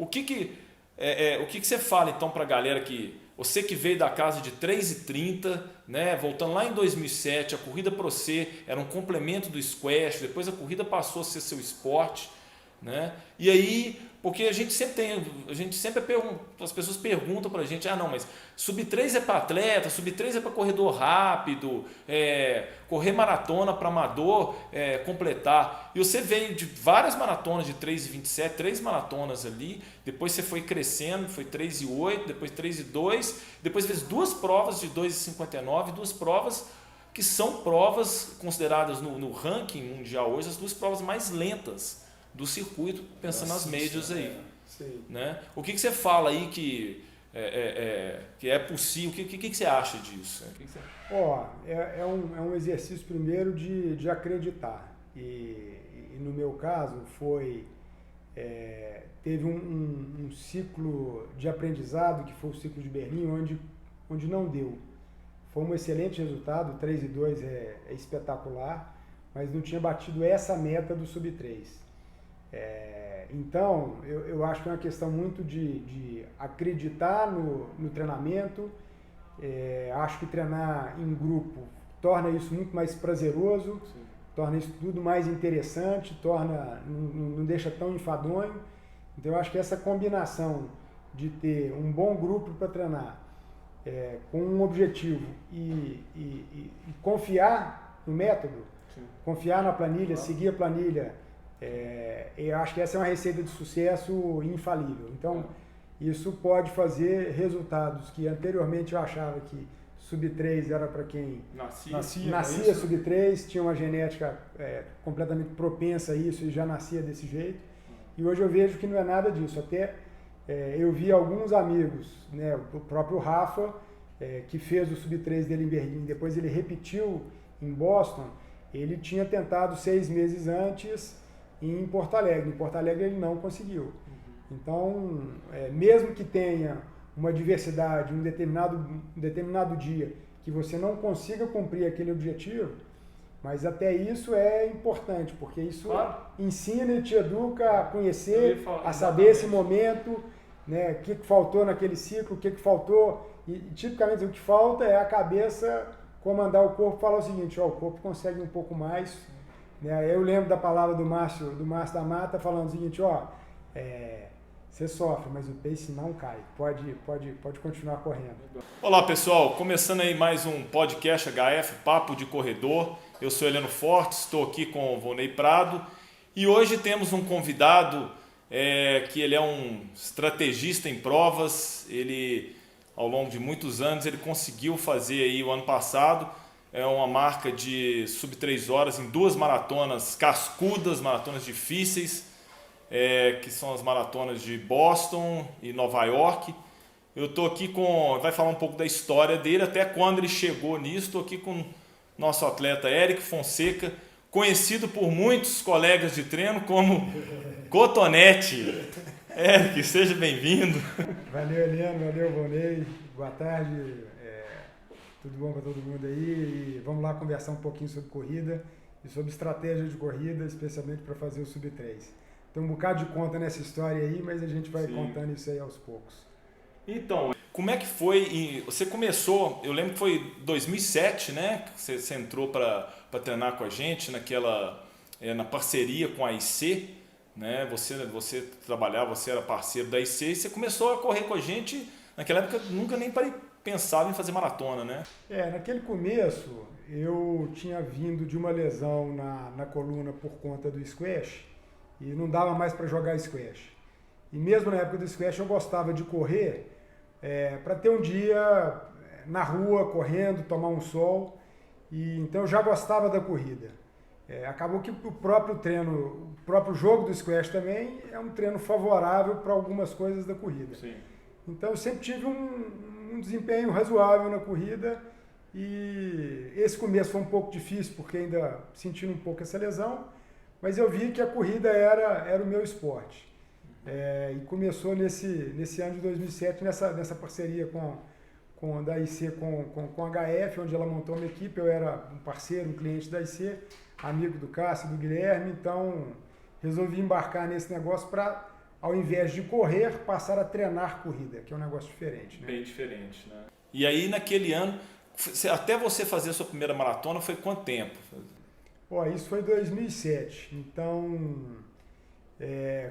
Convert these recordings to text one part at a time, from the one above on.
o que você fala então para a galera que você que veio da casa de 3,30, né, voltando lá em 2007, a corrida para você era um complemento do squash, depois a corrida passou a ser seu esporte, né? E aí, porque a gente sempre pergunta, as pessoas perguntam pra gente, não, mas sub-3 é para atleta, sub-3 é para corredor rápido, correr maratona para amador completar. E você veio de várias maratonas de 3,27, 3 maratonas ali, depois você foi crescendo, foi 3,8, depois 3,2, depois fez 2 provas de 2,59, 2 provas que são provas consideradas no ranking mundial hoje, as 2 provas mais lentas do circuito, pensando nas majors aí. Né? O que você fala aí que é possível? O que você acha disso? É um exercício primeiro de acreditar. E no meu caso teve um ciclo de aprendizado, que foi o ciclo de Berlim, onde não deu. Foi um excelente resultado, 3,2 é espetacular, mas não tinha batido essa meta do sub-3. Então, eu acho que é uma questão muito de acreditar no treinamento. Acho que treinar em grupo torna isso muito mais prazeroso, sim, torna isso tudo mais interessante, não deixa tão enfadonho. Então, eu acho que essa combinação de ter um bom grupo para treinar, com um objetivo e confiar no método, sim, confiar na planilha, seguir a planilha, eu acho que essa é uma receita de sucesso infalível. Então, isso pode fazer resultados que anteriormente eu achava que sub-3 era para quem nascia sub-3, tinha uma genética completamente propensa a isso e já nascia desse jeito. E hoje eu vejo que não é nada disso. Até eu vi alguns amigos, né, o próprio Rafa, que fez o sub-3 dele em Berlim, depois ele repetiu em Boston. Ele tinha tentado 6 meses antes em Porto Alegre. Em Porto Alegre ele não conseguiu. Então, mesmo que tenha uma diversidade, um determinado dia que você não consiga cumprir aquele objetivo, mas até isso é importante, porque isso ensina e te educa a conhecer, a saber esse momento, né, o que faltou naquele ciclo, o que faltou, e tipicamente o que falta é a cabeça comandar o corpo, falar o seguinte, o corpo consegue um pouco mais. Eu lembro da palavra do Márcio da Mata falando o seguinte, você sofre, mas o pace não cai, pode continuar correndo. Olá pessoal, começando aí mais um podcast HF, Papo de Corredor. Eu sou Heleno Fortes, estou aqui com o Vonei Prado e hoje temos um convidado que ele é um estrategista em provas. Ele, ao longo de muitos anos, ele conseguiu fazer aí o ano passado uma marca de sub-3 horas em 2 maratonas cascudas, maratonas difíceis, que são as maratonas de Boston e Nova York. Eu estou aqui vai falar um pouco da história dele, até quando ele chegou nisso. Estou aqui com o nosso atleta Eric Fonseca, conhecido por muitos colegas de treino como Cotonete. Eric, seja bem-vindo. Valeu, Heleno, valeu, Vonei. Boa tarde. Tudo bom para todo mundo aí? E vamos lá conversar um pouquinho sobre corrida e sobre estratégia de corrida, especialmente para fazer o sub-3. Tem um bocado de conta nessa história aí, mas a gente vai contando isso aí aos poucos. Então, como é que foi? Você começou, eu lembro que foi 2007, né? Que você entrou para treinar com a gente na parceria com a IC, né? Você trabalhava, você era parceiro da IC e você começou a correr com a gente. Naquela época nunca nem pensava em fazer maratona, né? Naquele começo eu tinha vindo de uma lesão na coluna por conta do squash e não dava mais para jogar squash. E mesmo na época do squash eu gostava de correr para ter um dia na rua, correndo, tomar um sol. E então eu já gostava da corrida. Acabou que o próprio treino, o próprio jogo do squash também é um treino favorável para algumas coisas da corrida. Sim. Então eu sempre tive um desempenho razoável na corrida e esse começo foi um pouco difícil porque ainda sentindo um pouco essa lesão, mas eu vi que a corrida era o meu esporte. E começou nesse ano de 2007, nessa parceria da IC com a HF, onde ela montou uma equipe. Eu era um parceiro, um cliente da IC, amigo do Cássio, do Guilherme, então resolvi embarcar nesse negócio para ao invés de correr, passar a treinar corrida, que é um negócio diferente. Né? Bem diferente, né? E aí, naquele ano, até você fazer a sua primeira maratona, foi quanto tempo? Isso foi 2007. Então,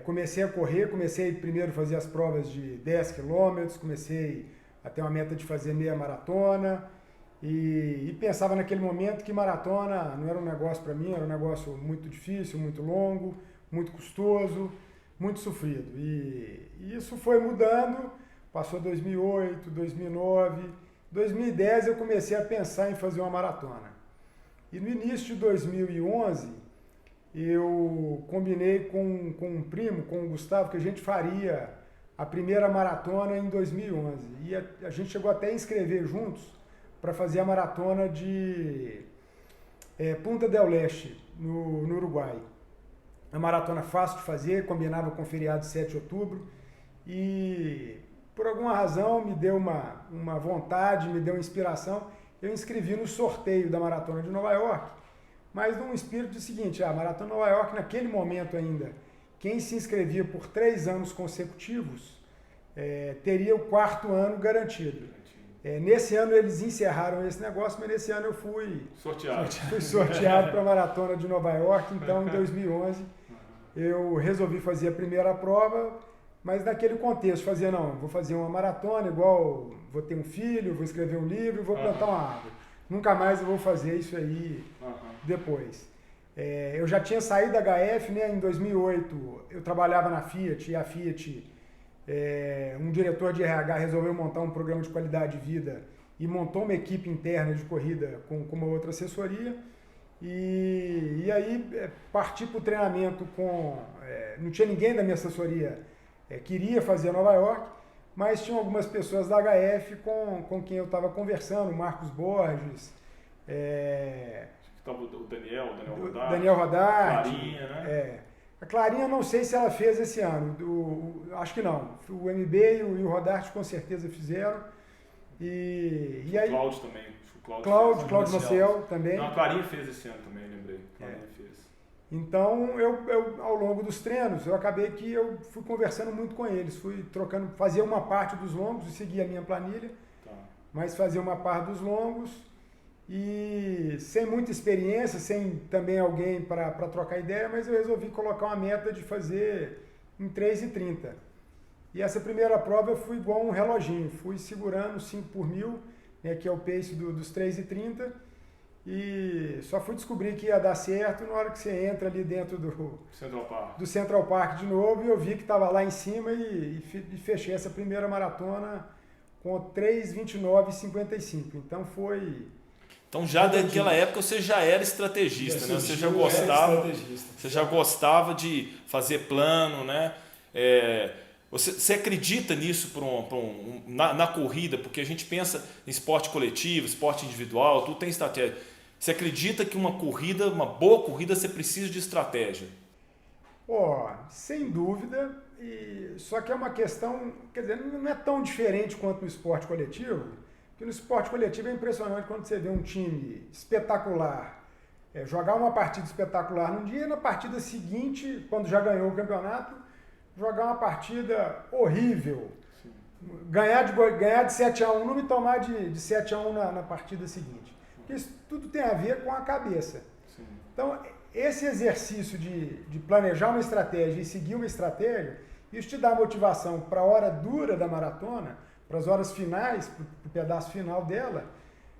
comecei a correr, comecei primeiro a fazer as provas de 10 quilômetros, comecei a ter uma meta de fazer meia maratona e pensava naquele momento que maratona não era um negócio para mim, era um negócio muito difícil, muito longo, muito custoso, muito sofrido. E isso foi mudando, passou 2008, 2009, 2010 eu comecei a pensar em fazer uma maratona. E no início de 2011, eu combinei com um primo, com o Gustavo, que a gente faria a primeira maratona em 2011. E a gente chegou até a inscrever juntos para fazer a maratona de Punta del Este, no Uruguai. Uma maratona fácil de fazer, combinava com o feriado de 7 de outubro. E por alguma razão me deu uma vontade, me deu uma inspiração. Eu inscrevi no sorteio da Maratona de Nova York, mas num espírito de seguinte, a Maratona de Nova York, naquele momento ainda, quem se inscrevia por 3 anos consecutivos, teria o 4º ano garantido. Nesse ano eles encerraram esse negócio, mas nesse ano eu fui sorteado para a Maratona de Nova York, então em 2011 eu resolvi fazer a primeira prova, mas naquele contexto, vou fazer uma maratona, igual vou ter um filho, vou escrever um livro, vou plantar uma árvore. Nunca mais eu vou fazer isso aí depois. Eu já tinha saído da HF, né? Em 2008 eu trabalhava na Fiat, e a Fiat, um diretor de RH resolveu montar um programa de qualidade de vida e montou uma equipe interna de corrida com uma outra assessoria. E aí parti para o treinamento não tinha ninguém da minha assessoria queria fazer Nova York, mas tinham algumas pessoas da HF com quem eu estava conversando, Marcos Borges, o Daniel Rodarte, Clarinha, né? A Clarinha não sei se ela fez esse ano, acho que não. O MB e o Rodarte com certeza fizeram. E aí, Cláudio também. Cláudio Maciel também. Não, a Clarinha fez esse ano também, lembrei. Clarinha fez. Então, eu, ao longo dos treinos, eu acabei que eu fui conversando muito com eles, fui trocando, fazia uma parte dos longos e seguia a minha planilha, mas fazia uma parte dos longos e sem muita experiência, sem também alguém para trocar ideia, mas eu resolvi colocar uma meta de fazer em 3:30. E essa primeira prova eu fui igual um reloginho, fui segurando 5 por 1000, né, que é o pace dos 3:30, e só fui descobrir que ia dar certo na hora que você entra ali dentro do Central Park de novo, e eu vi que estava lá em cima e fechei essa primeira maratona com 3:29:55. Então foi... Então já daquela época você já era estrategista, né? Você já gostava de fazer plano, né? Você acredita nisso na corrida? Porque a gente pensa em esporte coletivo, esporte individual, tudo tem estratégia. Você acredita que uma boa corrida, você precisa de estratégia? Sem dúvida. Só que é uma questão, quer dizer, não é tão diferente quanto no esporte coletivo, porque no esporte coletivo é impressionante quando você vê um time espetacular jogar uma partida espetacular num dia e na partida seguinte, quando já ganhou o campeonato, jogar uma partida horrível. Sim. Ganhar de 7-1 não me tomar de 7-1 na partida seguinte. Porque isso tudo tem a ver com a cabeça. Sim. Então, esse exercício de planejar uma estratégia e seguir uma estratégia, isso te dá motivação para a hora dura da maratona, para as horas finais, para o pedaço final dela.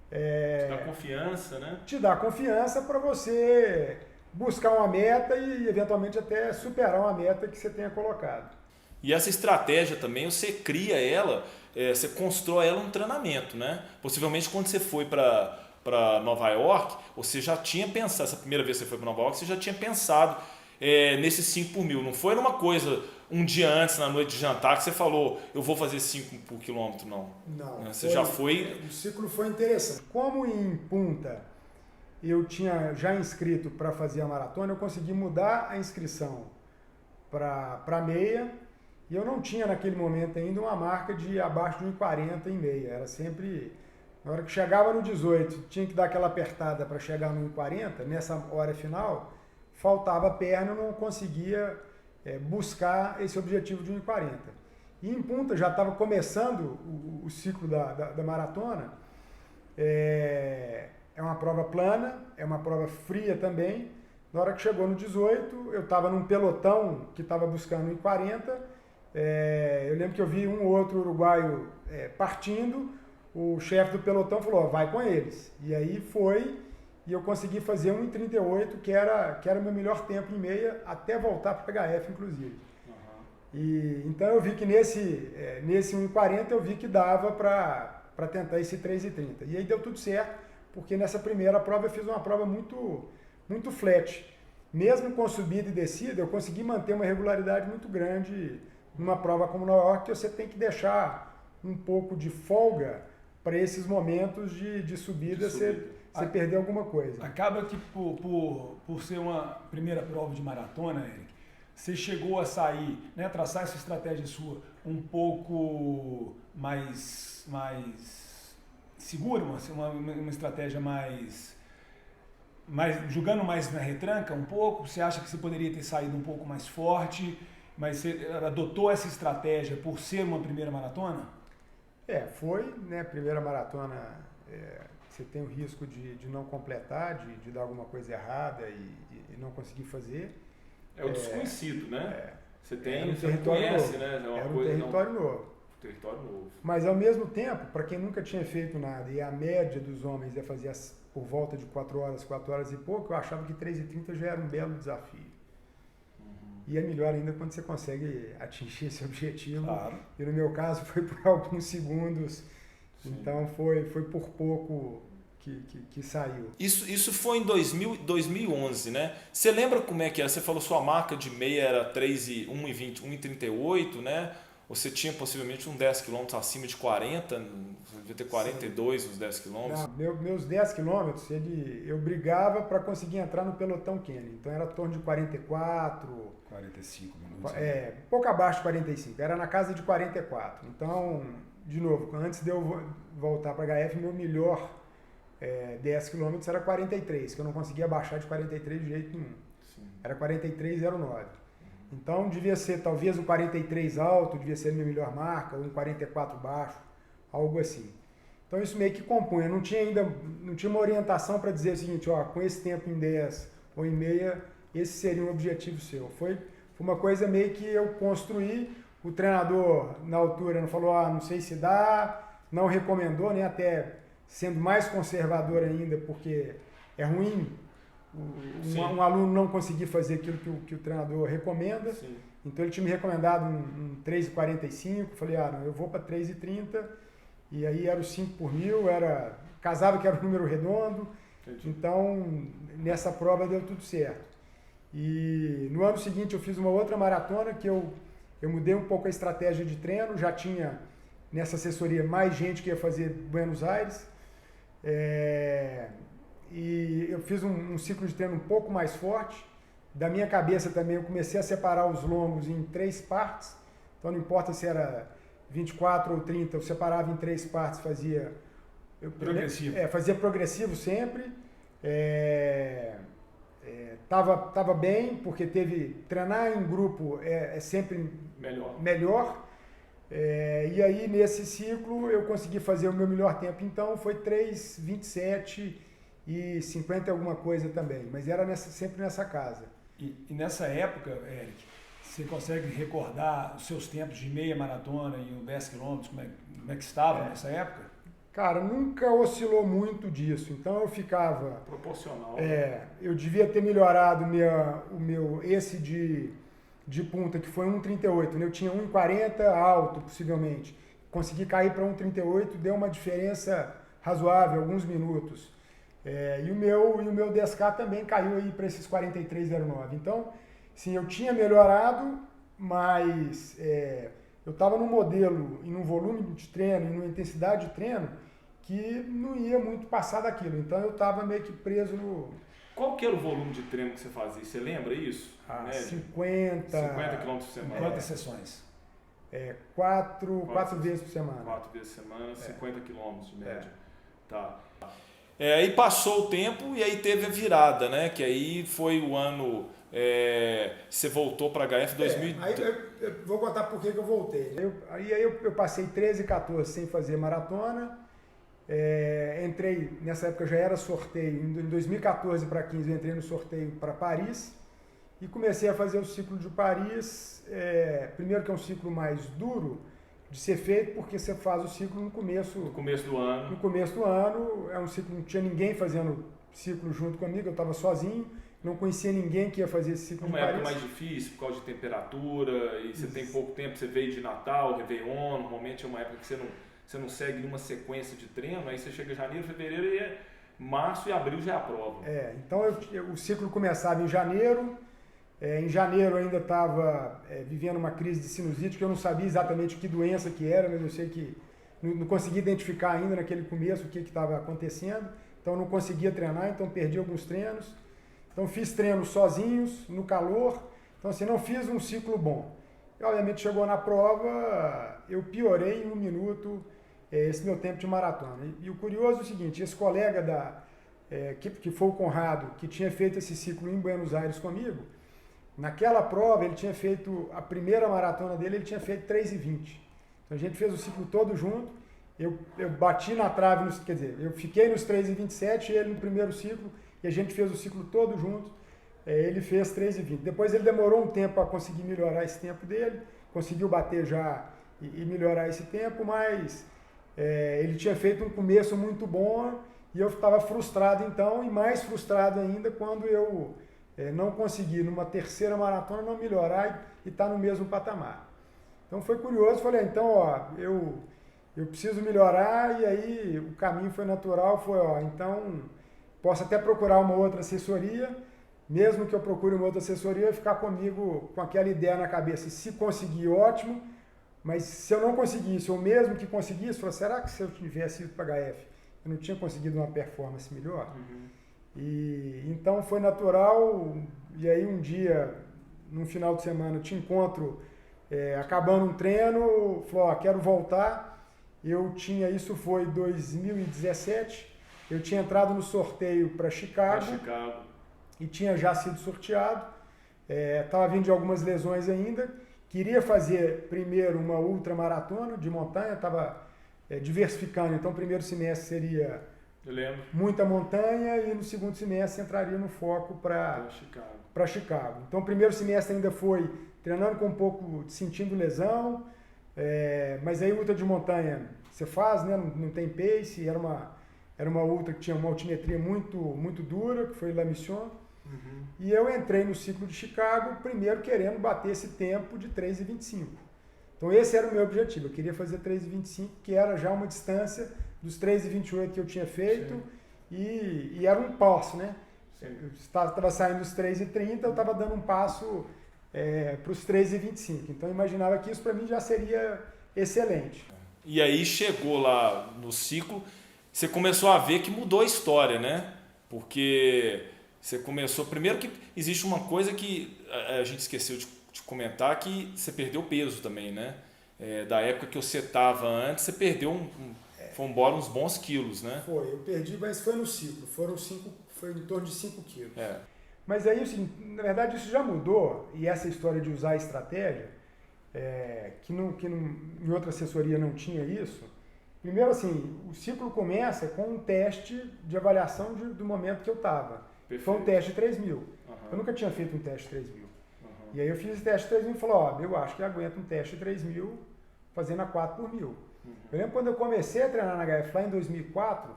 Te dá confiança, né? Te dá confiança para você buscar uma meta e eventualmente até superar uma meta que você tenha colocado. E essa estratégia também, você cria ela, você constrói ela no treinamento, né? Possivelmente quando você foi para Nova York, você já tinha pensado, essa primeira vez que você foi para Nova York, você já tinha pensado nesses 5 por 1000. Não foi uma coisa um dia antes, na noite de jantar, que você falou, eu vou fazer 5 por quilômetro, não. Não. Você já foi... O ciclo foi interessante. Como em Punta eu tinha já inscrito para fazer a maratona, eu consegui mudar a inscrição para meia, e eu não tinha naquele momento ainda uma marca de abaixo de 1,40 em meia. Era sempre, na hora que chegava no 18, tinha que dar aquela apertada para chegar no 1,40, nessa hora final, faltava perna, eu não conseguia buscar esse objetivo de 1,40. E em Punta já estava começando o ciclo da maratona. É uma prova plana, é uma prova fria também. Na hora que chegou no 18, eu estava num pelotão que estava buscando 1,40. Eu lembro que eu vi um ou outro uruguaio partindo. O chefe do pelotão falou, vai com eles. E aí foi, e eu consegui fazer 1,38, que era o meu melhor tempo em meia, até voltar para HF, inclusive. E, então eu vi que nesse 1,40 eu vi que dava para tentar esse 3,30. E aí deu tudo certo, porque nessa primeira prova eu fiz uma prova muito flat. Mesmo com subida e descida, eu consegui manter uma regularidade muito grande numa prova como Nova York, que você tem que deixar um pouco de folga para esses momentos de subida, você perder alguma coisa. Acaba que por ser uma primeira prova de maratona, Eric, você chegou a sair, né, traçar essa estratégia sua um pouco mais segura, uma estratégia mais jogando mais na retranca um pouco? Você acha que você poderia ter saído um pouco mais forte, mas você adotou essa estratégia por ser uma primeira maratona? Foi, né, primeira maratona, você tem o risco de não completar, de dar alguma coisa errada e não conseguir fazer. É o desconhecido, né? Você tem, você não conhece, né? Era um território novo. Território novo. Mas ao mesmo tempo, para quem nunca tinha feito nada, e a média dos homens é fazer por volta de 4 horas e pouco, eu achava que 3,30 já era um belo desafio. E é melhor ainda quando você consegue atingir esse objetivo. Claro. E no meu caso foi por alguns segundos. Sim. Então foi por pouco que saiu. Isso foi em 2011, né? Você lembra como é que era? Você falou sua marca de meia era 1,20, 1,38, né? Você tinha possivelmente uns 10 km acima de 40, você devia ter 42 nos 10 km. Meus 10 km, eu brigava para conseguir entrar no pelotão Kenny. Então era em torno de 44... 45 minutos. Pouco abaixo de 45, era na casa de 44. Então, de novo, antes de eu voltar para HF, meu melhor 10 km era 43, que eu não conseguia baixar de 43 de jeito nenhum. Sim. Era 43,09. Então devia ser talvez um 43 alto, devia ser a minha melhor marca, ou um 44 baixo, algo assim. Então isso meio que compunha. Não tinha uma orientação para dizer o seguinte, com esse tempo em 10 ou em meia, esse seria um objetivo seu. Foi uma coisa meio que eu construí, o treinador na altura não falou, não sei se dá, não recomendou, né, até sendo mais conservador ainda, porque é ruim um aluno não conseguir fazer aquilo que o treinador recomenda. Sim. Então ele tinha me recomendado um 3,45, falei, eu vou para 3,30, e aí era os 5 por mil, casava que era um número redondo. Entendi. Então nessa prova deu tudo certo. E no ano seguinte eu fiz uma outra maratona que eu mudei um pouco a estratégia de treino, já tinha nessa assessoria mais gente que ia fazer Buenos Aires, e eu fiz um ciclo de treino um pouco mais forte. Da minha cabeça também eu comecei a separar os longos em 3 partes, então não importa se era 24 ou 30, eu separava em 3 partes, fazia progressivo sempre. Tava bem, porque treinar em grupo é sempre melhor. E aí nesse ciclo eu consegui fazer o meu melhor tempo, então foi 3,27 e 50 alguma coisa também, mas era sempre nessa casa. E nessa época, Eric, você consegue recordar os seus tempos de meia maratona e um 10 km, como é que estava nessa época? Cara, nunca oscilou muito disso, então eu ficava... Proporcional. Eu devia ter melhorado esse de punta, que foi 1,38, né? Eu tinha 1,40 alto, possivelmente. Consegui cair para 1,38, deu uma diferença razoável, alguns minutos. E o meu 10K também caiu aí para esses 43,09. Então, sim, eu tinha melhorado, mas eu estava num modelo e num volume de treino e numa intensidade de treino que não ia muito passar daquilo. Então eu estava meio que preso no... Qual que era o volume de treino que você fazia? Você lembra isso? 50 km por semana. Quantas sessões? 4 vezes por semana. 4 vezes por semana, 50 km de média. Tá. Aí passou o tempo e aí teve a virada, né? Que aí foi o ano você voltou para HF em 2000. Aí eu vou contar por que eu voltei. Aí eu passei 13 e 14 sem fazer maratona. Entrei, nessa época já era sorteio, em 2014 para 15 eu entrei no sorteio para Paris e comecei a fazer o ciclo de Paris, primeiro que é um ciclo mais duro de ser feito, porque você faz o ciclo no começo do ano. No começo do ano, é um ciclo, não tinha ninguém fazendo ciclo junto comigo, eu estava sozinho, não conhecia ninguém que ia fazer esse ciclo de Paris. Uma época mais difícil, por causa de temperatura, e você tem pouco tempo, você veio de Natal, Réveillon, normalmente é uma época que você não segue nenhuma sequência de treino, aí você chega em janeiro, fevereiro e março e abril já é a prova. Então o ciclo começava em janeiro. Em janeiro eu ainda estava vivendo uma crise de sinusite, que eu não sabia exatamente que doença que era, mas eu sei que não consegui identificar ainda naquele começo o que estava acontecendo. Então eu não conseguia treinar, então perdi alguns treinos. Então fiz treinos sozinhos, no calor. Então assim, não fiz um ciclo bom. E obviamente chegou na prova, eu piorei em 1 minuto esse meu tempo de maratona. E o curioso é o seguinte, esse colega que foi o Conrado, que tinha feito esse ciclo em Buenos Aires comigo, naquela prova ele tinha feito, a primeira maratona dele, ele tinha feito 3:20. Então a gente fez o ciclo todo junto, eu bati na trave, quer dizer, eu fiquei nos 3:27 e ele no primeiro ciclo, e a gente fez o ciclo todo junto, ele fez 3:20. Depois ele demorou um tempo para conseguir melhorar esse tempo dele, conseguiu bater já e melhorar esse tempo, mas ele tinha feito um começo muito bom e eu estava frustrado então, e mais frustrado ainda quando eu não consegui, numa terceira maratona, não melhorar e estar no mesmo patamar. Então foi curioso, falei, então eu preciso melhorar, e aí o caminho foi natural, então posso até procurar uma outra assessoria, mesmo que eu procure uma outra assessoria, ficar comigo com aquela ideia na cabeça, se conseguir, ótimo, mas se eu não conseguisse, ou mesmo que conseguisse, falei, será que se eu tivesse ido para HF, eu não tinha conseguido uma performance melhor? Uhum. E então foi natural, e aí um dia, num final de semana, eu te encontro acabando um treino, falou, quero voltar. Isso foi 2017, eu tinha entrado no sorteio para Chicago e tinha já sido sorteado, estava vindo de algumas lesões ainda, queria fazer primeiro uma ultramaratona de montanha, estava diversificando, então o primeiro semestre seria muita montanha e no segundo semestre entraria no foco para Chicago. Então o primeiro semestre ainda foi treinando com um pouco, sentindo lesão, mas aí ultra de montanha você faz, né? Não tem pace, era uma ultra que tinha uma altimetria muito, muito dura, que foi La Mission. Uhum. E eu entrei no ciclo de Chicago primeiro querendo bater esse tempo de 3:25. Então esse era o meu objetivo, eu queria fazer 3:25, que era já uma distância dos 3:28 que eu tinha feito, e era um passo, né? Sim. Eu estava saindo dos 3:30, eu estava dando um passo para os 3:25. Então eu imaginava que isso para mim já seria excelente. E aí chegou lá no ciclo, você começou a ver que mudou a história, né? Porque você começou... Primeiro que existe uma coisa que a gente esqueceu de comentar, que você perdeu peso também, né? Da época que você estava antes, você perdeu foi embora uns bons quilos, né? Eu perdi, mas foi no ciclo, foi em torno de 5 quilos. Mas aí, assim, na verdade, isso já mudou, e essa história de usar a estratégia, que em outra assessoria não tinha isso. Primeiro, assim, o ciclo começa com um teste de avaliação do momento que eu estava. Foi um teste de 3.000. Uhum. Eu nunca tinha feito um teste de 3.000. Uhum. E aí eu fiz esse teste de 3.000 e falei, eu acho que aguento um teste de 3.000 fazendo a 4x1000. Uhum. Eu lembro quando eu comecei a treinar na HF lá em 2004,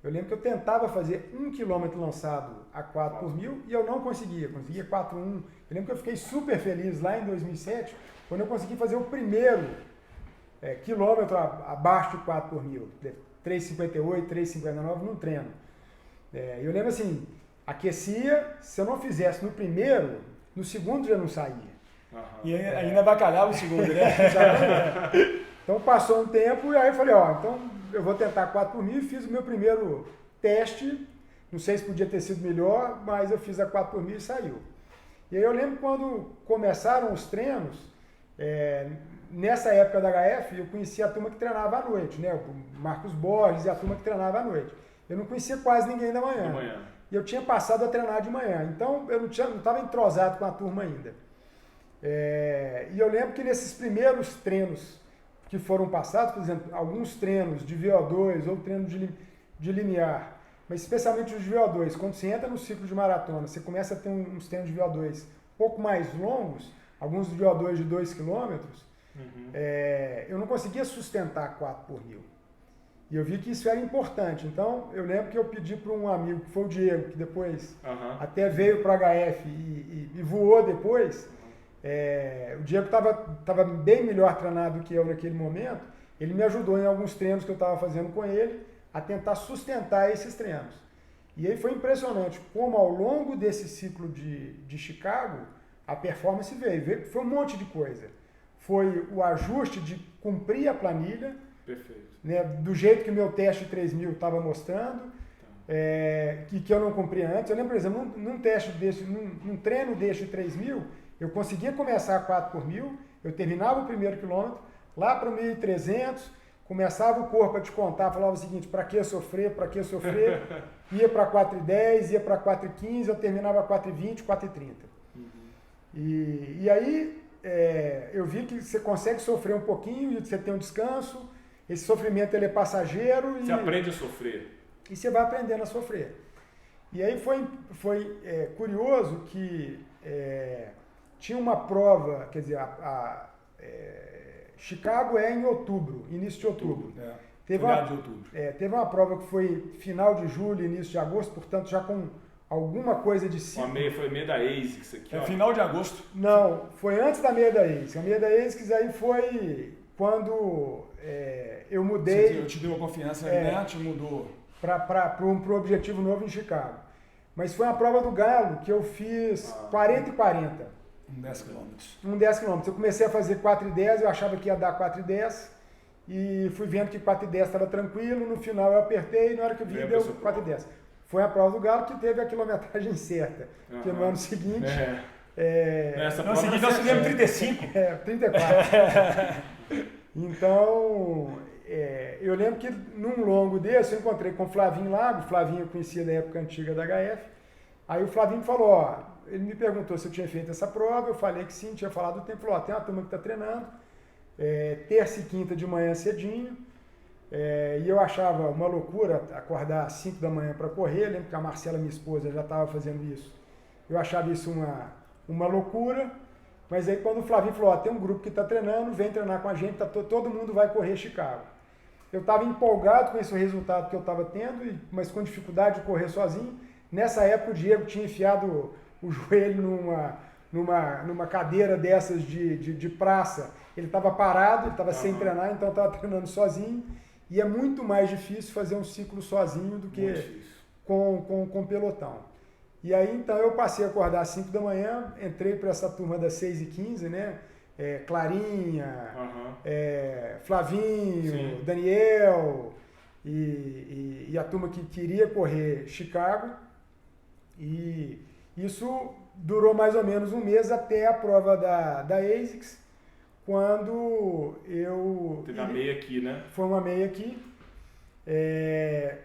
eu lembro que eu tentava fazer 1 km lançado a 4x1000 e eu não conseguia 4:1. Eu lembro que eu fiquei super feliz lá em 2007, quando eu consegui fazer o primeiro quilômetro abaixo de 4x1000, 3:58, 3:59 num treino. Eu lembro assim, aquecia, se eu não fizesse no primeiro, no segundo já não saía. Uhum. E ainda bacalhava o segundo, né? Então passou um tempo e aí eu falei, então eu vou tentar 4x1000 e fiz o meu primeiro teste, não sei se podia ter sido melhor, mas eu fiz a 4x1000 e saiu. E aí eu lembro quando começaram os treinos, nessa época da HF, eu conhecia a turma que treinava à noite, né? O Marcos Borges e a turma que treinava à noite. Eu não conhecia quase ninguém da manhã. e eu tinha passado a treinar de manhã. Então eu não estava entrosado com a turma ainda. E eu lembro que nesses primeiros treinos que foram passados, por exemplo, alguns treinos de VO2 ou treino de limiar, mas especialmente os de VO2, quando você entra no ciclo de maratona, você começa a ter uns treinos de VO2 um pouco mais longos, alguns de VO2 de 2 km, eu não conseguia sustentar 4 por 1000. E eu vi que isso era importante. Então, eu lembro que eu pedi para um amigo, que foi o Diego, que depois até veio para a HF e voou depois. O Diego estava bem melhor treinado que eu naquele momento. Ele me ajudou em alguns treinos que eu estava fazendo com ele a tentar sustentar esses treinos. E aí foi impressionante como ao longo desse ciclo de Chicago, a performance veio. Foi um monte de coisa. Foi o ajuste de cumprir a planilha, perfeito, né, do jeito que o meu teste 3000 estava mostrando, que eu não cumpria antes. Eu lembro, por exemplo, num treino deste 3000, eu conseguia começar a 4 por 1000, eu terminava o primeiro quilômetro, lá para o 1300, começava o corpo a descontar, falava o seguinte, para que sofrer, ia para 4,10, ia para 4,15, eu terminava 4,20, 4,30. E aí eu vi que você consegue sofrer um pouquinho, e você tem um descanso, esse sofrimento ele é passageiro. Você aprende a sofrer. E você vai aprendendo a sofrer. E aí foi curioso que tinha uma prova, quer dizer, Chicago é em outubro, início de outubro. Teve uma prova que foi final de julho, início de agosto, portanto já com alguma coisa de ciclo. Foi meia da ASICS aqui. Final de agosto. Não, foi antes da meia da ASICS. A meia da ASICS aí foi quando eu mudei. Eu te dei uma confiança, né? Te mudou. Para um objetivo novo em Chicago. Mas foi uma prova do Galo que eu fiz 40 e 40. 10 quilômetros. 10 quilômetros. Eu comecei a fazer 4,10, eu achava que ia dar 4,10 e fui vendo que 4,10 estava tranquilo, no final eu apertei e na hora que eu vi deu 4,10. Foi a prova do Galo que teve a quilometragem certa, porque no ano seguinte... No ano seguinte nós fizemos 35. 34. Então, eu lembro que num longo desse eu encontrei com o Flavinho Lago, o Flavinho eu conhecia da época antiga da HF, aí o Flavinho falou, ele me perguntou se eu tinha feito essa prova, eu falei que sim, tinha falado do tempo, falou, tem uma turma que está treinando, terça e quinta de manhã cedinho, e eu achava uma loucura acordar às 5 da manhã para correr, eu lembro que a Marcela, minha esposa, já estava fazendo isso, eu achava isso uma loucura, mas aí quando o Flavinho falou, tem um grupo que está treinando, vem treinar com a gente, todo mundo vai correr Chicago. Eu estava empolgado com esse resultado que eu estava tendo, mas com dificuldade de correr sozinho. Nessa época o Diego tinha enfiado o joelho numa cadeira dessas de praça. Ele estava parado, ele estava sem treinar, então estava treinando sozinho. E é muito mais difícil fazer um ciclo sozinho do que com pelotão. E aí então eu passei a acordar às 5 da manhã, entrei para essa turma das 6h15, né? Clarinha, Flavinho, sim, Daniel e a turma que queria correr Chicago. E isso durou mais ou menos um mês até a prova da ASICS, quando eu... Teve a meia aqui, né? Foi uma meia aqui.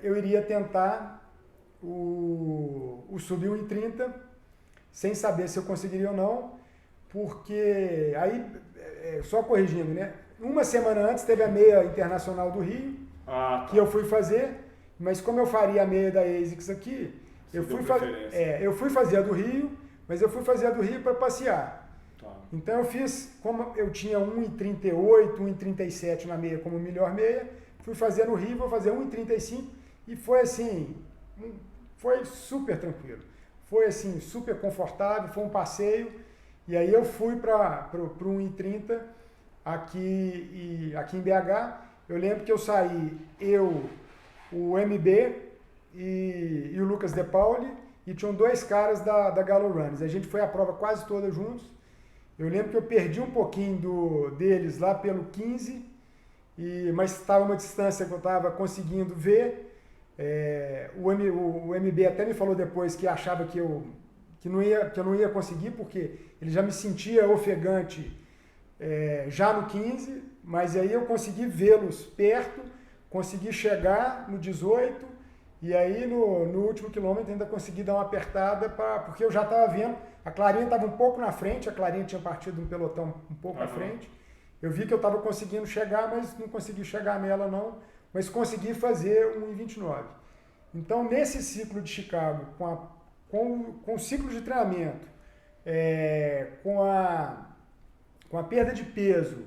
Eu iria tentar o sub 1,30, sem saber se eu conseguiria ou não, porque aí, só corrigindo, né? Uma semana antes teve a meia internacional do Rio, que eu fui fazer, mas como eu faria a meia da ASICS aqui, eu fui fazer a do Rio, mas eu fui fazer a do Rio para passear. Então eu fiz, como eu tinha 1,38, 1,37 na meia como melhor meia, fui fazer no Rio, vou fazer 1,35 e foi assim, foi super tranquilo. Foi assim, super confortável, foi um passeio. E aí eu fui para o 1,30 aqui em BH. Eu lembro que eu saí, o MB e o Lucas De Pauli, e tinham 2 caras da Galo Runners. A gente foi a prova quase toda juntos. Eu lembro que eu perdi um pouquinho deles lá pelo 15, mas estava uma distância que eu estava conseguindo ver. O MB até me falou depois que achava que eu não ia conseguir, porque ele já me sentia ofegante já no 15, mas aí eu consegui vê-los perto, consegui chegar no 18 E aí no último quilômetro ainda consegui dar uma apertada, porque eu já estava vendo, a Clarinha estava um pouco na frente, a Clarinha tinha partido um pelotão um pouco à frente. Eu vi que eu estava conseguindo chegar, mas não consegui chegar nela não, mas consegui fazer 1:29. Então nesse ciclo de Chicago, com o ciclo de treinamento, com a perda de peso,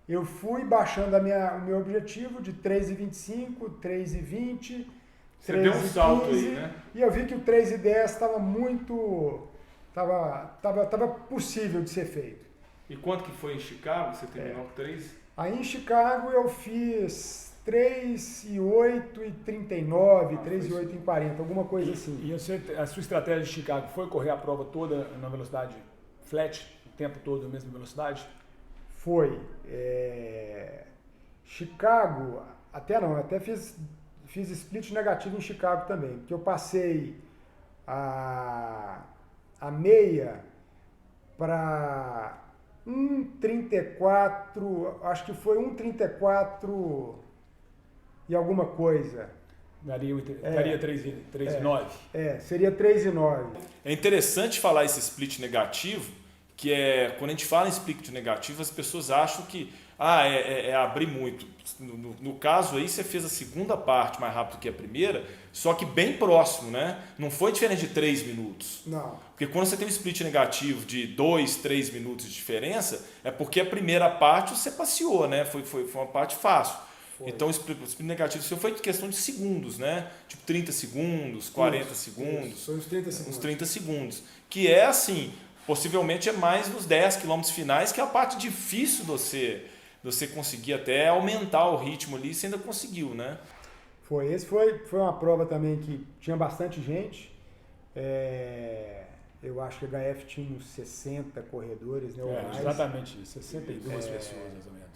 eu fui baixando o meu objetivo de 3:25, 3:20, Você deu um salto aí, né? E eu vi que o 3:10 estava muito... Estava possível de ser feito. E quanto que foi em Chicago? Você terminou com 3? Aí em Chicago eu fiz 3:08 e 39, 3:08 e 40, alguma coisa assim. E a sua estratégia de Chicago foi correr a prova toda na velocidade flat, o tempo todo na mesma velocidade? Foi. Chicago, até fiz split negativo em Chicago também, porque eu passei a meia para 1:34, acho que foi 1:34 e alguma coisa. Daria 3:09? Seria 3:09. É interessante falar esse split negativo, que quando a gente fala em split negativo, as pessoas acham que abrir muito. No caso aí, você fez a segunda parte mais rápido que a primeira, só que bem próximo, né? Não foi diferente de 3 minutos. Não. Porque quando você tem um split negativo de 2, 3 minutos de diferença, é porque a primeira parte você passeou, né? Foi uma parte fácil. Foi. Então o split negativo seu foi questão de segundos, né? Tipo 30 segundos, 40 segundos. Foi uns 30 segundos. Uns 30 segundos. Que é assim, possivelmente é mais nos 10 quilômetros finais, que é a parte difícil de você conseguir até aumentar o ritmo ali, você ainda conseguiu, né? Foi uma prova também que tinha bastante gente. Eu acho que a HF tinha uns 60 corredores, né? Exatamente, 62 pessoas mais ou menos.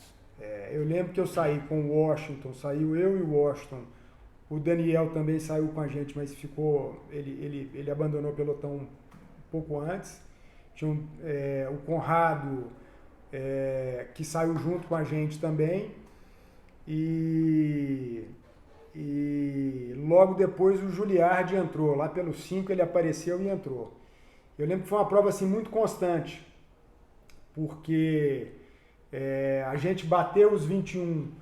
Eu lembro que eu saí com o Washington, saiu eu e o Washington. O Daniel também saiu com a gente, mas ele abandonou o pelotão um pouco antes. Tinha o Conrado, que saiu junto com a gente também. E logo depois o Juliard entrou. Lá pelos 5 ele apareceu e entrou. Eu lembro que foi uma prova assim, muito constante, porque a gente bateu os 21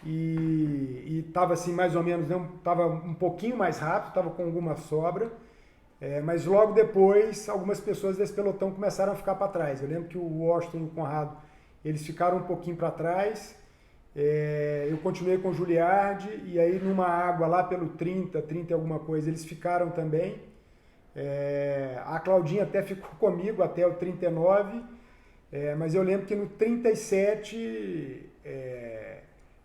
e estava assim mais ou menos, estava um pouquinho mais rápido, estava com alguma sobra, mas logo depois algumas pessoas desse pelotão começaram a ficar para trás. Eu lembro que o Washington e o Conrado, eles ficaram um pouquinho para trás, eu continuei com o Juliard e aí numa água lá pelo 30 e alguma coisa, eles ficaram também. A Claudinha até ficou comigo até o 39, mas eu lembro que no 37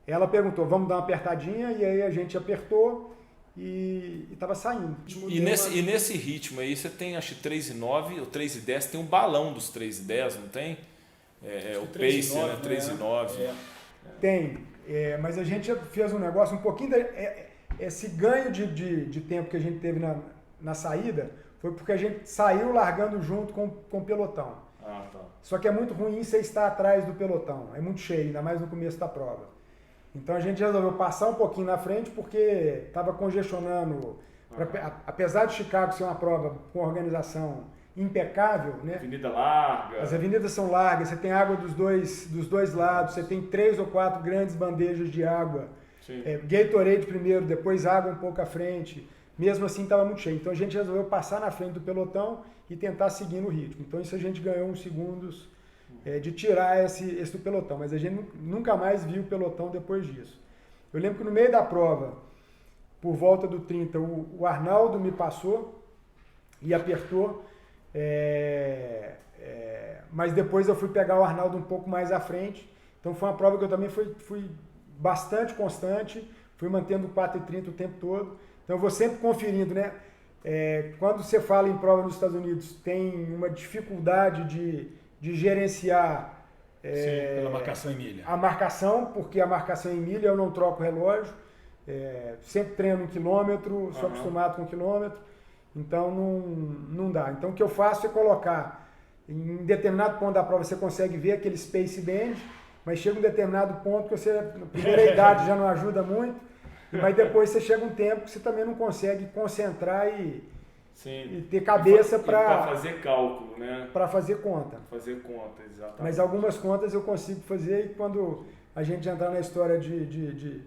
ela perguntou, vamos dar uma apertadinha, e aí a gente apertou e estava saindo. E nesse ritmo aí você tem acho que 3:09 ou 3:10, tem um balão dos 3:10, não tem? O pace, né? 3:09. Tem, mas a gente fez um negócio um pouquinho, esse ganho de tempo que a gente teve na saída foi porque a gente saiu largando junto com o pelotão. Tá. Só que é muito ruim você estar atrás do pelotão, é muito cheio, ainda mais no começo da prova. Então a gente resolveu passar um pouquinho na frente porque estava congestionando, apesar de Chicago ser uma prova com organização impecável, né? Avenida larga. As avenidas são largas, você tem água dos dois lados, você tem 3 ou 4 grandes bandejas de água. Gatorade primeiro, depois água um pouco à frente. Mesmo assim estava muito cheio. Então a gente resolveu passar na frente do pelotão e tentar seguir no ritmo. Então isso a gente ganhou uns segundos de tirar esse do pelotão. Mas a gente nunca mais viu o pelotão depois disso. Eu lembro que no meio da prova, por volta do 30, o Arnaldo me passou e apertou. Mas depois eu fui pegar o Arnaldo um pouco mais à frente. Então foi uma prova que eu também fui bastante constante. Fui mantendo 4:30 o tempo todo. Então eu vou sempre conferindo, né? Quando você fala em prova nos Estados Unidos, tem uma dificuldade de gerenciar pela marcação em milha. A marcação, porque a marcação em milha eu não troco o relógio, sempre treino em quilômetro, sou acostumado com quilômetro, então não dá. Então o que eu faço é colocar, em determinado ponto da prova você consegue ver aquele space band, mas chega um determinado ponto que você, na primeira idade já não ajuda muito, Mas depois você chega um tempo que você também não consegue concentrar Sim. e ter cabeça para fazer cálculo, né? Para fazer conta. Fazer conta, exatamente. Mas algumas contas eu consigo fazer e quando a gente entrar na história de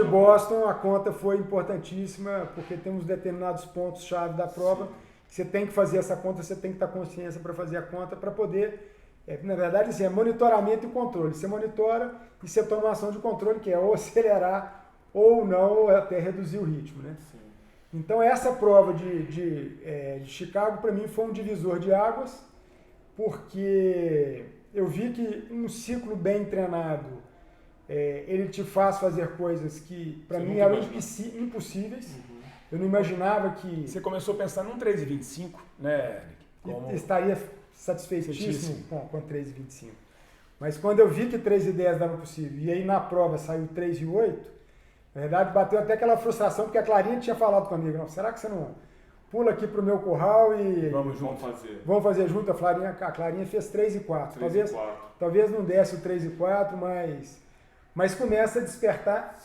Boston, a conta foi importantíssima, porque tem uns determinados pontos-chave da prova. Você tem que fazer essa conta, você tem que estar consciência para fazer a conta, para poder... na verdade, assim, é monitoramento e controle. Você monitora e você toma uma ação de controle, que é ou acelerar ou não, ou até reduzir o ritmo, né? Sim. Então, essa prova de Chicago, para mim, foi um divisor de águas, porque eu vi que um ciclo bem treinado, ele te faz fazer coisas que, para mim, eram impossíveis. Uhum. Eu não imaginava que... Você começou pensando num 3,25, né, Eric? Estaria satisfeitíssimo com 3,25. Mas quando eu vi que 3,10 dava possível, e aí na prova saiu 3,8, na verdade bateu até aquela frustração, porque a Clarinha tinha falado comigo, não, será que você não pula aqui pro meu curral e... Vamos fazer. Vamos fazer junto, a Clarinha fez 3,4. Talvez não desse o 3,4, mas começa a despertar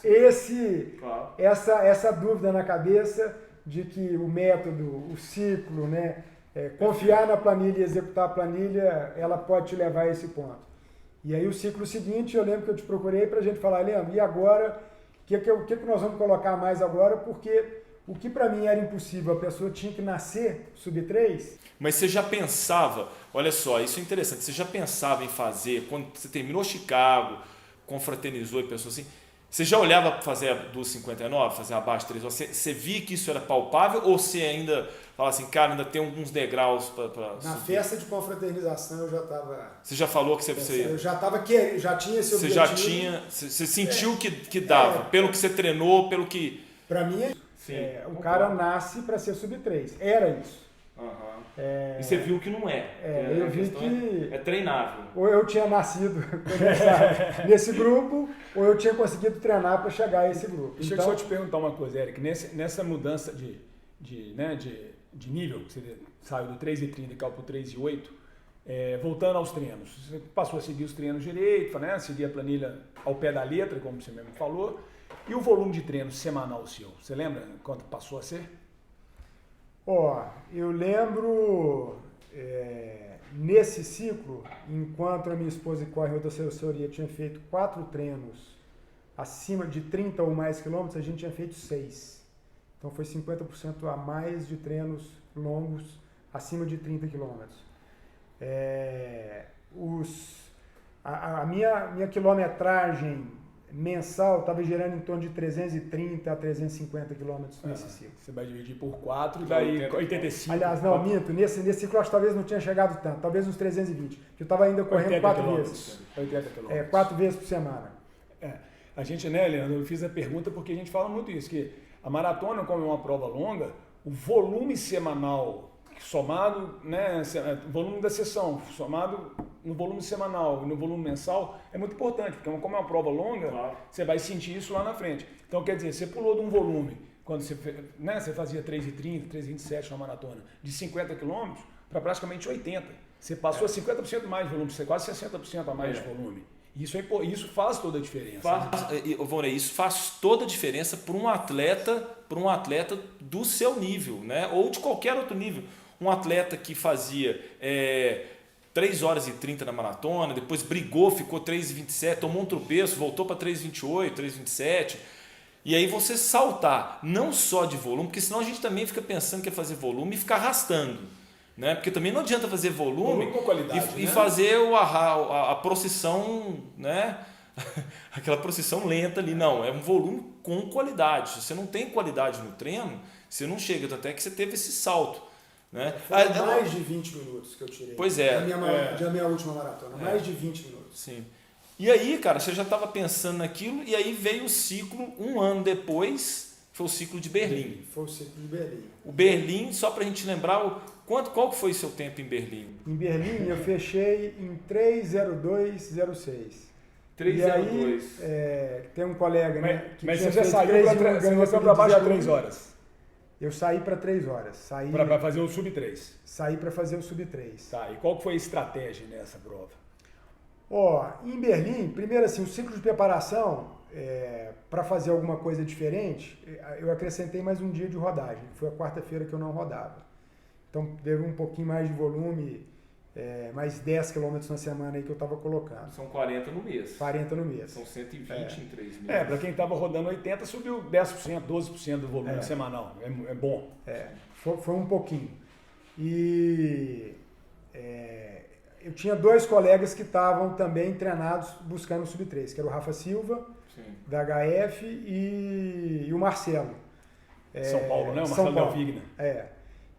essa dúvida na cabeça de que o método, o ciclo, né, confiar na planilha e executar a planilha, ela pode te levar a esse ponto. E aí o ciclo seguinte, eu lembro que eu te procurei para a gente falar, Leandro, e agora, o que nós vamos colocar mais agora? Porque o que para mim era impossível, a pessoa tinha que nascer sub-3. Mas você já pensava, olha só, isso é interessante, você já pensava em fazer, quando você terminou Chicago, confraternizou e pensou assim, você já olhava para fazer a 2,59, fazer abaixo de 3 horas, você via que isso era palpável ou você ainda fala assim, cara, ainda tem alguns degraus para Na subir? festa de confraternização eu já estava... Você já falou que você Eu já estava querendo, já tinha esse objetivo. Você sentiu que dava, pelo que você treinou, pelo que... Para mim, o cara nasce para ser sub-3, era isso. Uhum. E você viu que não é. Eu vi que é treinável. Ou eu tinha nascido nesse grupo, ou eu tinha conseguido treinar para chegar a esse grupo. Deixa eu só te perguntar uma coisa, Eric. Nessa mudança de nível, que você saiu do 3,30 e caiu para o 3,8, voltando aos treinos, você passou a seguir os treinos direito, né? Seguir a planilha ao pé da letra, como você mesmo falou. E o volume de treino semanal seu? Você lembra quanto passou a ser? Eu lembro, nesse ciclo, enquanto a minha esposa que corre outra assessoria tinha feito 4 treinos acima de 30 ou mais quilômetros, a gente tinha feito 6. Então foi 50% a mais de treinos longos acima de 30 quilômetros. A minha quilometragem mensal estava gerando em torno de 330 a 350 quilômetros nesse ciclo. Você vai dividir por 4 e daí 85. Aliás, não, minto. Nesse ciclo eu acho que talvez não tinha chegado tanto, talvez uns 320. Porque eu estava ainda correndo 4 vezes. 80 quilômetros. 4 vezes por semana. A gente, né, Leandro, eu fiz a pergunta porque a gente fala muito isso, que a maratona, como é uma prova longa, o volume semanal somado, né, o volume da sessão, somado no volume semanal e no volume mensal, é muito importante, porque como é uma prova longa, você vai sentir isso lá na frente. Então, quer dizer, você pulou de um volume, quando você fazia 3,30, 3,27 na maratona, de 50 km para praticamente 80. Você passou a 50% mais de volume, você quase 60% a mais de volume. Isso faz toda a diferença. Isso faz toda a diferença para um atleta do seu nível, né? Ou de qualquer outro nível. Um atleta que fazia 3 horas e 30 na maratona, depois brigou, ficou 3,27, tomou um tropeço, voltou para 3,28, 3,27. E aí você saltar, não só de volume, porque senão a gente também fica pensando que é fazer volume e ficar arrastando. Né? Porque também não adianta fazer volume com qualidade, e fazer a procissão, né? Aquela procissão lenta ali. Não, é um volume com qualidade. Se você não tem qualidade no treino, você não chega. Até que você teve esse salto. Né? Foi mais de 20 minutos que eu tirei. Pois é. Da minha última maratona. Mais de 20 minutos. Sim. E aí, cara, você já estava pensando naquilo e aí veio o ciclo, um ano depois, foi o ciclo de Berlim. Foi o ciclo de Berlim. O Berlim, só para a gente lembrar, qual foi o seu tempo em Berlim? Em Berlim eu fechei em 3:02:06. 3:02. E aí, tem um colega, né? Mas você já saiu para baixo de 3 horas? Eu saí para 3 horas. Para fazer o sub-3. Saí para fazer o sub-3. Tá, e qual foi a estratégia nessa prova? Em Berlim, primeiro assim, o ciclo de preparação, para fazer alguma coisa diferente, eu acrescentei mais um dia de rodagem. Foi a quarta-feira que eu não rodava. Então teve um pouquinho mais de volume, mais 10 km na semana aí que eu estava colocando. São 40 no mês. 40 no mês. São 120 em 3 meses. Para quem estava rodando 80, subiu 10%, 12% do volume semanal. É bom. Foi um pouquinho. E eu tinha 2 colegas que estavam também treinados buscando o Sub-3, que era o Rafa Silva, Sim. da HF, e o Marcelo. São Paulo, né? O São Marcelo Paulo. Delvigna.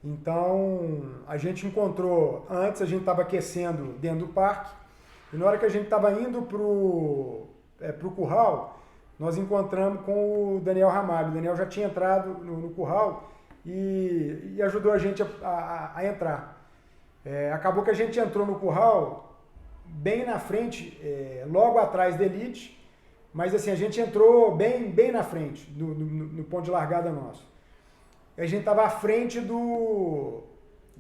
Então, a gente encontrou, antes a gente estava aquecendo dentro do parque, e na hora que a gente estava indo pro curral, nós encontramos com o Daniel Ramalho. O Daniel já tinha entrado no curral e ajudou a gente a entrar. Acabou que a gente entrou no curral bem na frente, logo atrás da Elite, mas assim, a gente entrou bem na frente, no ponto de largada nosso. A gente estava à frente do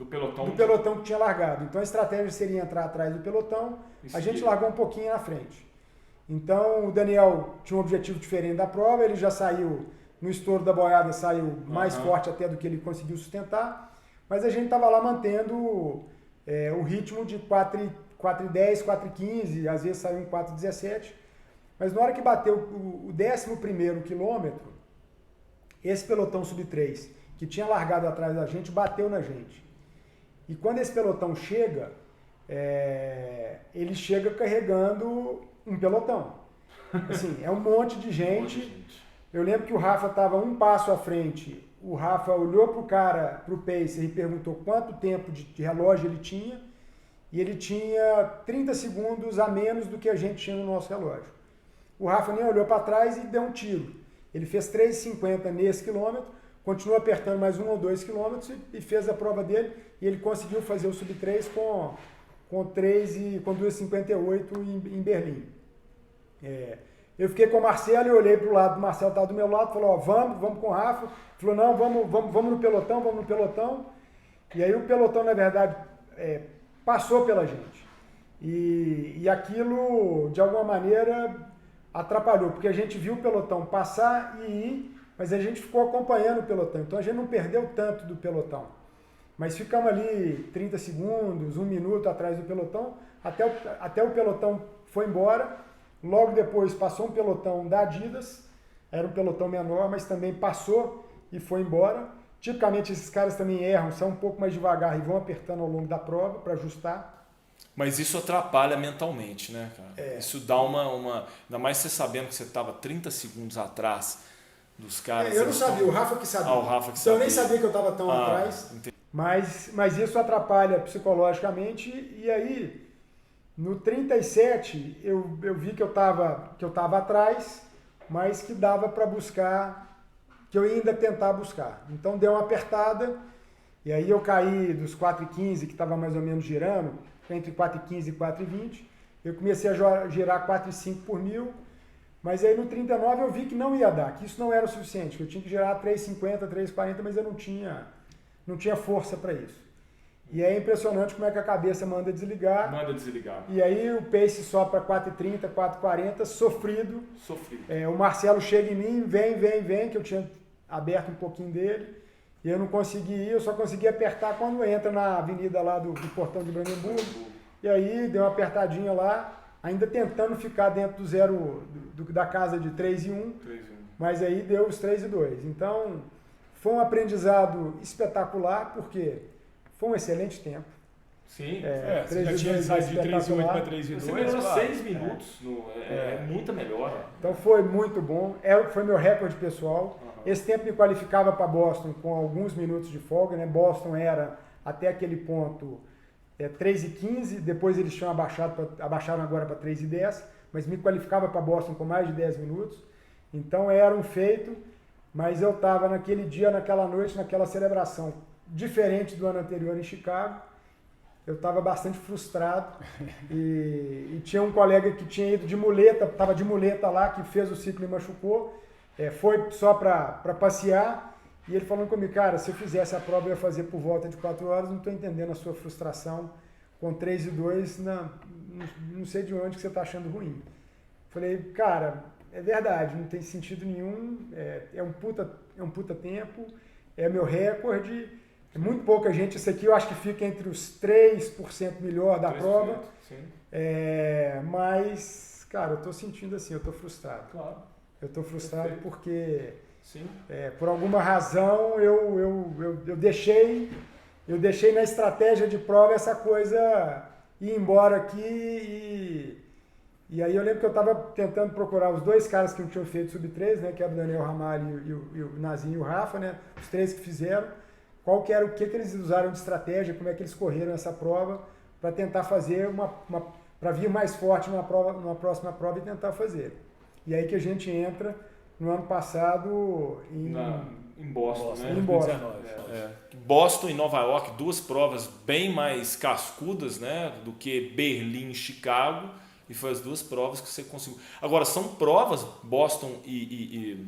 pelotão que tinha largado. Então a estratégia seria entrar atrás do pelotão, a gente largou um pouquinho na frente. Então o Daniel tinha um objetivo diferente da prova, ele já saiu, no estouro da boiada, saiu mais forte até do que ele conseguiu sustentar, mas a gente estava lá mantendo o ritmo de 4,10, 4,15, às vezes saiu um 4,17, mas na hora que bateu o 11º quilômetro, esse pelotão Sub-3, que tinha largado atrás da gente, bateu na gente. E quando esse pelotão chega, ele chega carregando um pelotão. Assim, é um monte de gente. Eu lembro que o Rafa estava um passo à frente. O Rafa olhou pro cara, pro pacer, e perguntou quanto tempo de relógio ele tinha. E ele tinha 30 segundos a menos do que a gente tinha no nosso relógio. O Rafa nem olhou para trás e deu um tiro. Ele fez 3,50 nesse quilômetro, continuou apertando mais 1 ou 2 quilômetros e fez a prova dele. E ele conseguiu fazer o Sub-3 com 2,58 em Berlim. Eu fiquei com o Marcelo e olhei para o lado, o Marcelo estava do meu lado, falou, vamos com o Rafa. Falou, não, vamos no pelotão. E aí o pelotão, na verdade, passou pela gente. E aquilo, de alguma maneira, atrapalhou, porque a gente viu o pelotão passar e ir, mas a gente ficou acompanhando o pelotão. Então a gente não perdeu tanto do pelotão. Mas ficamos ali 30 segundos, 1 minuto atrás do pelotão, até o pelotão foi embora. Logo depois passou um pelotão da Adidas, era um pelotão menor, mas também passou e foi embora. Tipicamente esses caras também erram, são um pouco mais devagar e vão apertando ao longo da prova para ajustar. Mas isso atrapalha mentalmente, né, cara? Isso dá uma... Ainda mais você sabendo que você estava 30 segundos atrás dos caras. Eu não sabia, o Rafa que sabia. O Rafa que então sabia. eu nem sabia que eu estava tão atrás. Mas isso atrapalha psicologicamente. E aí, no 37, eu vi que eu estava atrás, mas que dava para buscar, que eu ia ainda tentar buscar. Então deu uma apertada, e aí eu caí dos 4,15, que estava mais ou menos girando, entre 4,15 e 4,20. Eu comecei a girar 4,5 por mil, mas aí no 39 eu vi que não ia dar, que isso não era o suficiente, que eu tinha que girar 3,50, 3,40, mas eu não tinha força para isso. E é impressionante como é que a cabeça manda desligar. E aí o pace sobe para 4,30, 4,40, sofrido. O Marcelo chega em mim, vem, que eu tinha aberto um pouquinho dele. E eu não consegui ir, eu só consegui apertar quando entra na avenida lá do Portão de Brandemburgo. E aí deu uma apertadinha lá, ainda tentando ficar dentro do zero da casa de 3,1. Mas aí deu os 3,2. Então foi um aprendizado espetacular, porque foi um excelente tempo. Sim. Você já tinha saído de 3,8 para 3,2. Você melhorou 6 minutos. Muita melhora. Então foi muito bom. Foi meu recorde pessoal. Esse tempo me qualificava para Boston com alguns minutos de folga, né? Boston era, até aquele ponto, 3,15, depois eles tinham abaixaram agora para 3,10, mas me qualificava para Boston com mais de 10 minutos. Então era um feito, mas eu estava naquele dia, naquela noite, naquela celebração, diferente do ano anterior em Chicago. Eu estava bastante frustrado e tinha um colega que tinha ido de muleta, estava de muleta lá, que fez o ciclo e machucou. Foi só para passear, e ele falando comigo, cara, se eu fizesse a prova eu ia fazer por volta de 4 horas, não estou entendendo a sua frustração com 3,2, não sei de onde que você está achando ruim. Falei, cara, é verdade, não tem sentido nenhum, é um puta tempo, é meu recorde, é muito pouca gente, isso aqui eu acho que fica entre os 3% melhor da 3%, prova, sim. mas, cara, eu tô sentindo assim, eu tô frustrado. Claro. Eu tô frustrado Perfeito. porque, Sim. por alguma razão, eu deixei na estratégia de prova essa coisa ir embora aqui e aí eu lembro que eu estava tentando procurar os dois caras que não tinham feito Sub-3, né, que era o Daniel Ramalho e o Nazinho e o Rafa, né, os três que fizeram, o que eles usaram de estratégia, como é que eles correram essa prova para tentar fazer para vir mais forte numa próxima prova e tentar fazer. E aí que a gente entra no ano passado em Boston, né? Em Boston. 2019. Boston e Nova York, duas provas bem mais cascudas, né, do que Berlim e Chicago, e foi as duas provas que você conseguiu. Agora, são provas, Boston e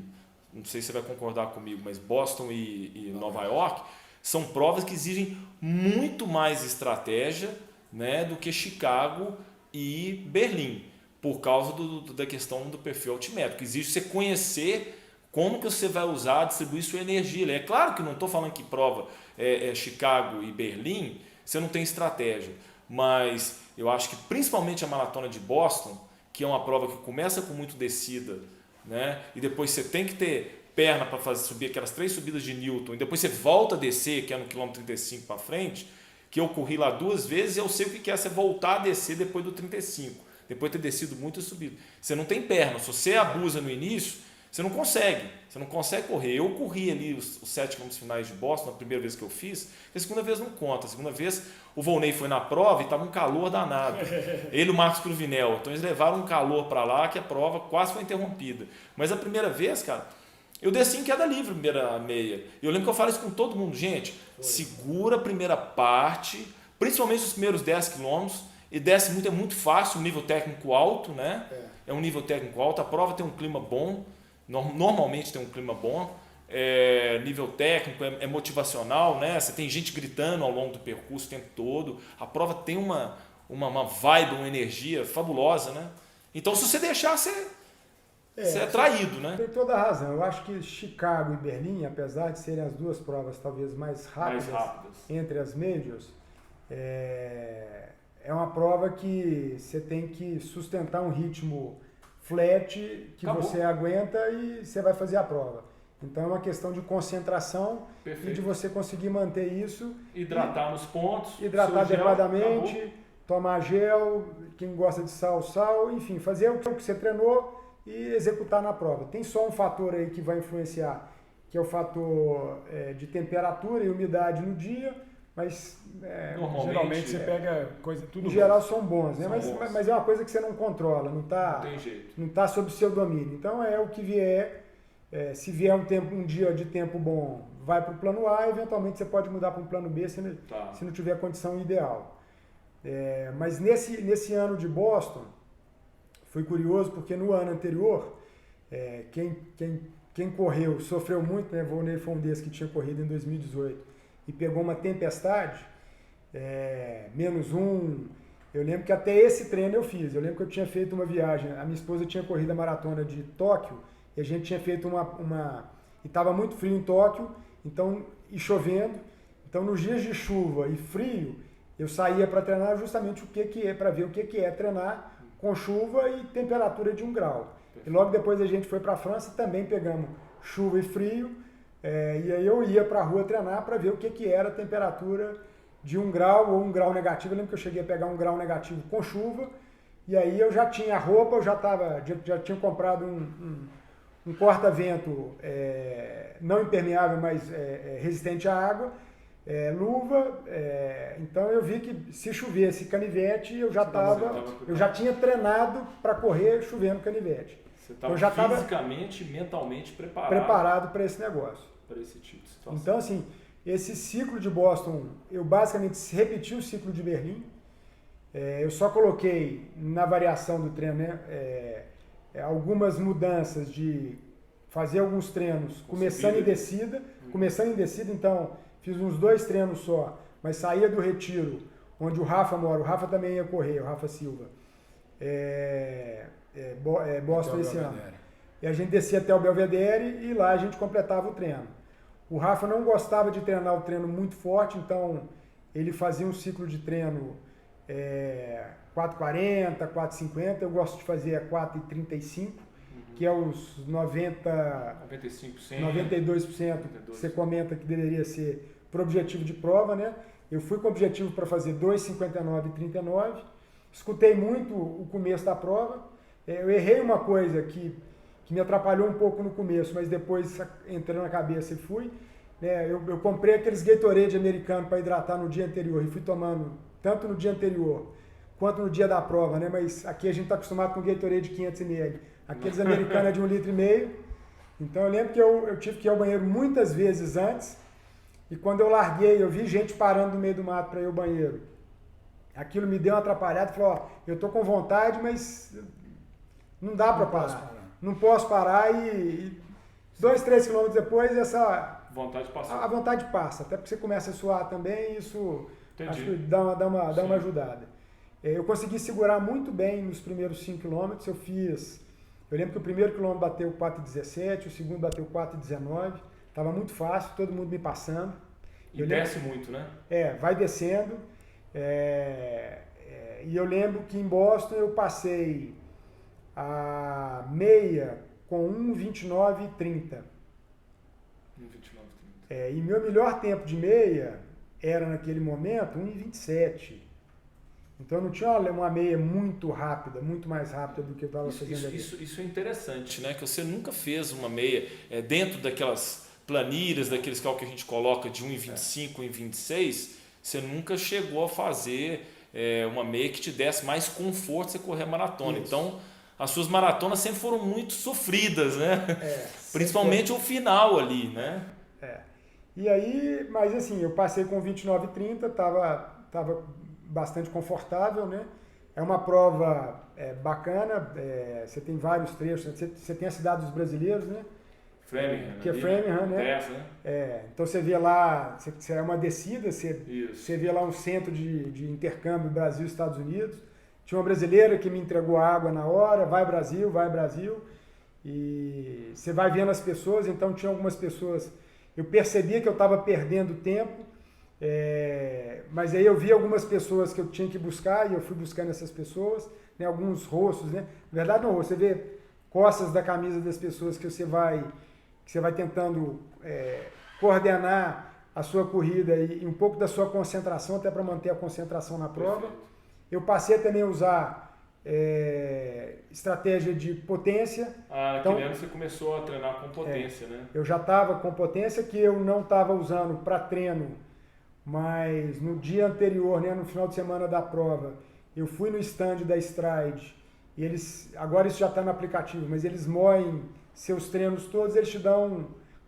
não sei se você vai concordar comigo, mas Boston e Nova York são provas que exigem muito mais estratégia, né, do que Chicago e Berlim, por causa da questão do perfil altimétrico. Exige você conhecer como que você vai usar, distribuir sua energia. É claro que não estou falando que prova Chicago e Berlim, você não tem estratégia, mas eu acho que principalmente a maratona de Boston, que é uma prova que começa com muito descida, né, e depois você tem que ter perna para subir aquelas 3 subidas de Newton, e depois você volta a descer, que é no quilômetro 35 para frente, que eu corri lá 2 vezes e eu sei o que é você voltar a descer depois do 35, depois de ter descido muito e subido. Você não tem perna, se você abusa no início, você não consegue correr. Eu corri ali os 7 km finais de Boston, na primeira vez que eu fiz, a segunda vez não conta. A segunda vez o Volney foi na prova e estava um calor danado. Ele e o Marcos Cruvinel. Então eles levaram um calor para lá que a prova quase foi interrompida. Mas a primeira vez, cara, eu desci em queda livre a primeira meia. Eu lembro que eu falo isso com todo mundo. Gente, segura a primeira parte, principalmente os primeiros 10 quilômetros, e desce muito, é muito fácil, um nível técnico alto, né? É um nível técnico alto, a prova tem um clima bom, normalmente tem um clima bom, nível técnico, é motivacional, né? Você tem gente gritando ao longo do percurso o tempo todo, a prova tem uma vibe, uma energia fabulosa, né? Então, se você deixar, você é traído, né? Tem toda a razão. Eu acho que Chicago e Berlim, apesar de serem as duas provas talvez mais rápidas. Entre as majors, é uma prova que você tem que sustentar um ritmo flat que você aguenta e você vai fazer a prova. Então é uma questão de concentração. Perfeito. E de você conseguir manter isso. Hidratar nos pontos. Hidratar adequadamente, tomar gel, quem gosta de sal, enfim, fazer o que você treinou e executar na prova. Tem só um fator aí que vai influenciar, que é o fator de temperatura e umidade no dia, mas geralmente você pega coisa tudo. Em geral são bons, né? Mas é uma coisa que você não controla, não está sob seu domínio. Então é o que vier. Se vier um dia de tempo bom, vai para o plano A, eventualmente você pode mudar para um plano B se não tiver a condição ideal. Mas nesse ano de Boston foi curioso porque no ano anterior quem correu sofreu muito, né? Volney foi um desses que tinha corrido em 2018 e pegou uma tempestade, -1. Eu lembro que até esse treino eu fiz. Eu lembro que eu tinha feito uma viagem, a minha esposa tinha corrido a maratona de Tóquio e a gente tinha feito e estava muito frio em Tóquio, então, e chovendo. Então, nos dias de chuva e frio, eu saía para treinar justamente para ver o que é treinar com chuva e temperatura de 1 grau. E logo depois a gente foi para a França, também pegamos chuva e frio, e aí eu ia para a rua treinar para ver o que era a temperatura de 1 grau ou 1 grau negativo. Eu lembro que eu cheguei a pegar 1 grau negativo com chuva, e aí eu já tinha a roupa, eu já tinha comprado um corta-vento não impermeável, mas resistente à água, luva, então eu vi que se chovesse canivete, eu já tinha treinado para correr chovendo canivete. Você estava fisicamente, mentalmente preparado para esse negócio. Para esse tipo de situação. Então, assim, esse ciclo de Boston, eu basicamente repeti o ciclo de Berlim. Eu só coloquei na variação do treino, né, algumas mudanças de fazer alguns treinos começando em descida. Então fiz uns 2 treinos só, mas saía do retiro, onde o Rafa mora. O Rafa também ia correr, o Rafa Silva. Boston esse ano. e a gente descia até o Belvedere e lá a gente completava o treino. O Rafa não gostava de treinar o treino muito forte, então ele fazia um ciclo de treino 4,40, 4,50, eu gosto de fazer a 4,35, que é os 92% que você comenta que deveria ser para o objetivo de prova, né? Eu fui com o objetivo para fazer 2,59 e 39, escutei muito o começo da prova, eu errei uma coisa que me atrapalhou um pouco no começo, mas depois entrou na cabeça e fui. Né? Eu comprei aqueles Gatorade americanos para hidratar no dia anterior e fui tomando tanto no dia anterior quanto no dia da prova, né? Mas aqui a gente está acostumado com Gatorade de 500 ml. Aqueles americanos é de 1,5 litro. Então eu lembro que eu tive que ir ao banheiro muitas vezes antes, e quando eu larguei, eu vi gente parando no meio do mato para ir ao banheiro. Aquilo me deu uma atrapalhada, falou, ó, eu tô com vontade, mas não dá para parar. Não posso parar e 2, 3 quilômetros depois essa vontade passa. A vontade passa, até porque você começa a suar também, isso Entendi. acho que dá uma ajudada. Eu consegui segurar muito bem nos primeiros 5 quilômetros, eu lembro que o primeiro quilômetro bateu 4,17, o segundo bateu 4,19, estava muito fácil, todo mundo me passando. E desce muito, né? Vai descendo. E eu lembro que em Boston eu passei a meia com 1,29 e 30. 1,29 e 30. E meu melhor tempo de meia era naquele momento 1,27. Então eu não tinha uma meia muito rápida, muito mais rápida do que eu estava fazendo ali. Isso é interessante, né? Que você nunca fez uma meia dentro daquelas planilhas, daqueles cálculos que a gente coloca de 1,25, 1,26, você nunca chegou a fazer uma meia que te desse mais conforto você correr a maratona. Isso. Então, as suas maratonas sempre foram muito sofridas, né? Principalmente o final ali, né? E aí, mas assim, eu passei com 29,30, tava bastante confortável, né? É uma prova bacana, você tem vários trechos, você tem a cidade dos brasileiros, né? Framingham, que é Framingham, né? Então você vê lá, é uma descida, você vê lá um centro de intercâmbio Brasil-Estados Unidos. Tinha uma brasileira que me entregou água na hora, vai Brasil, e você vai vendo as pessoas, então tinha algumas pessoas, eu percebia que eu estava perdendo tempo, mas aí eu vi algumas pessoas que eu tinha que buscar, e eu fui buscando essas pessoas, né, alguns rostos, né? Na verdade não, você vê costas da camisa das pessoas que você vai tentando coordenar a sua corrida e um pouco da sua concentração, até para manter a concentração na prova. Perfeito. Eu passei também a usar estratégia de potência. Então, que ano você começou a treinar com potência, né? Eu já estava com potência, que eu não estava usando para treino, mas no dia anterior, né, no final de semana da prova, eu fui no stand da Stride, e agora isso já está no aplicativo, mas eles moem seus treinos todos, eles te dão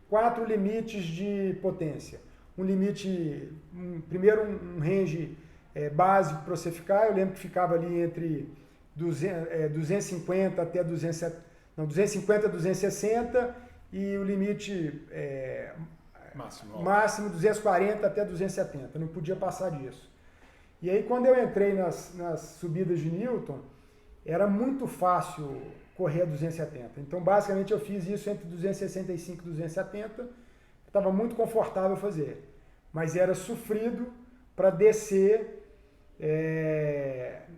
4 limites de potência. Um limite, primeiro um range básico para você ficar, eu lembro que ficava ali entre 250 até 250 a 260, e o limite máximo 240 até 270, não podia passar disso. E aí quando eu entrei nas subidas de Newton, era muito fácil correr a 270. Então, basicamente, eu fiz isso entre 265 e 270. Estava muito confortável fazer. Mas era sofrido para descer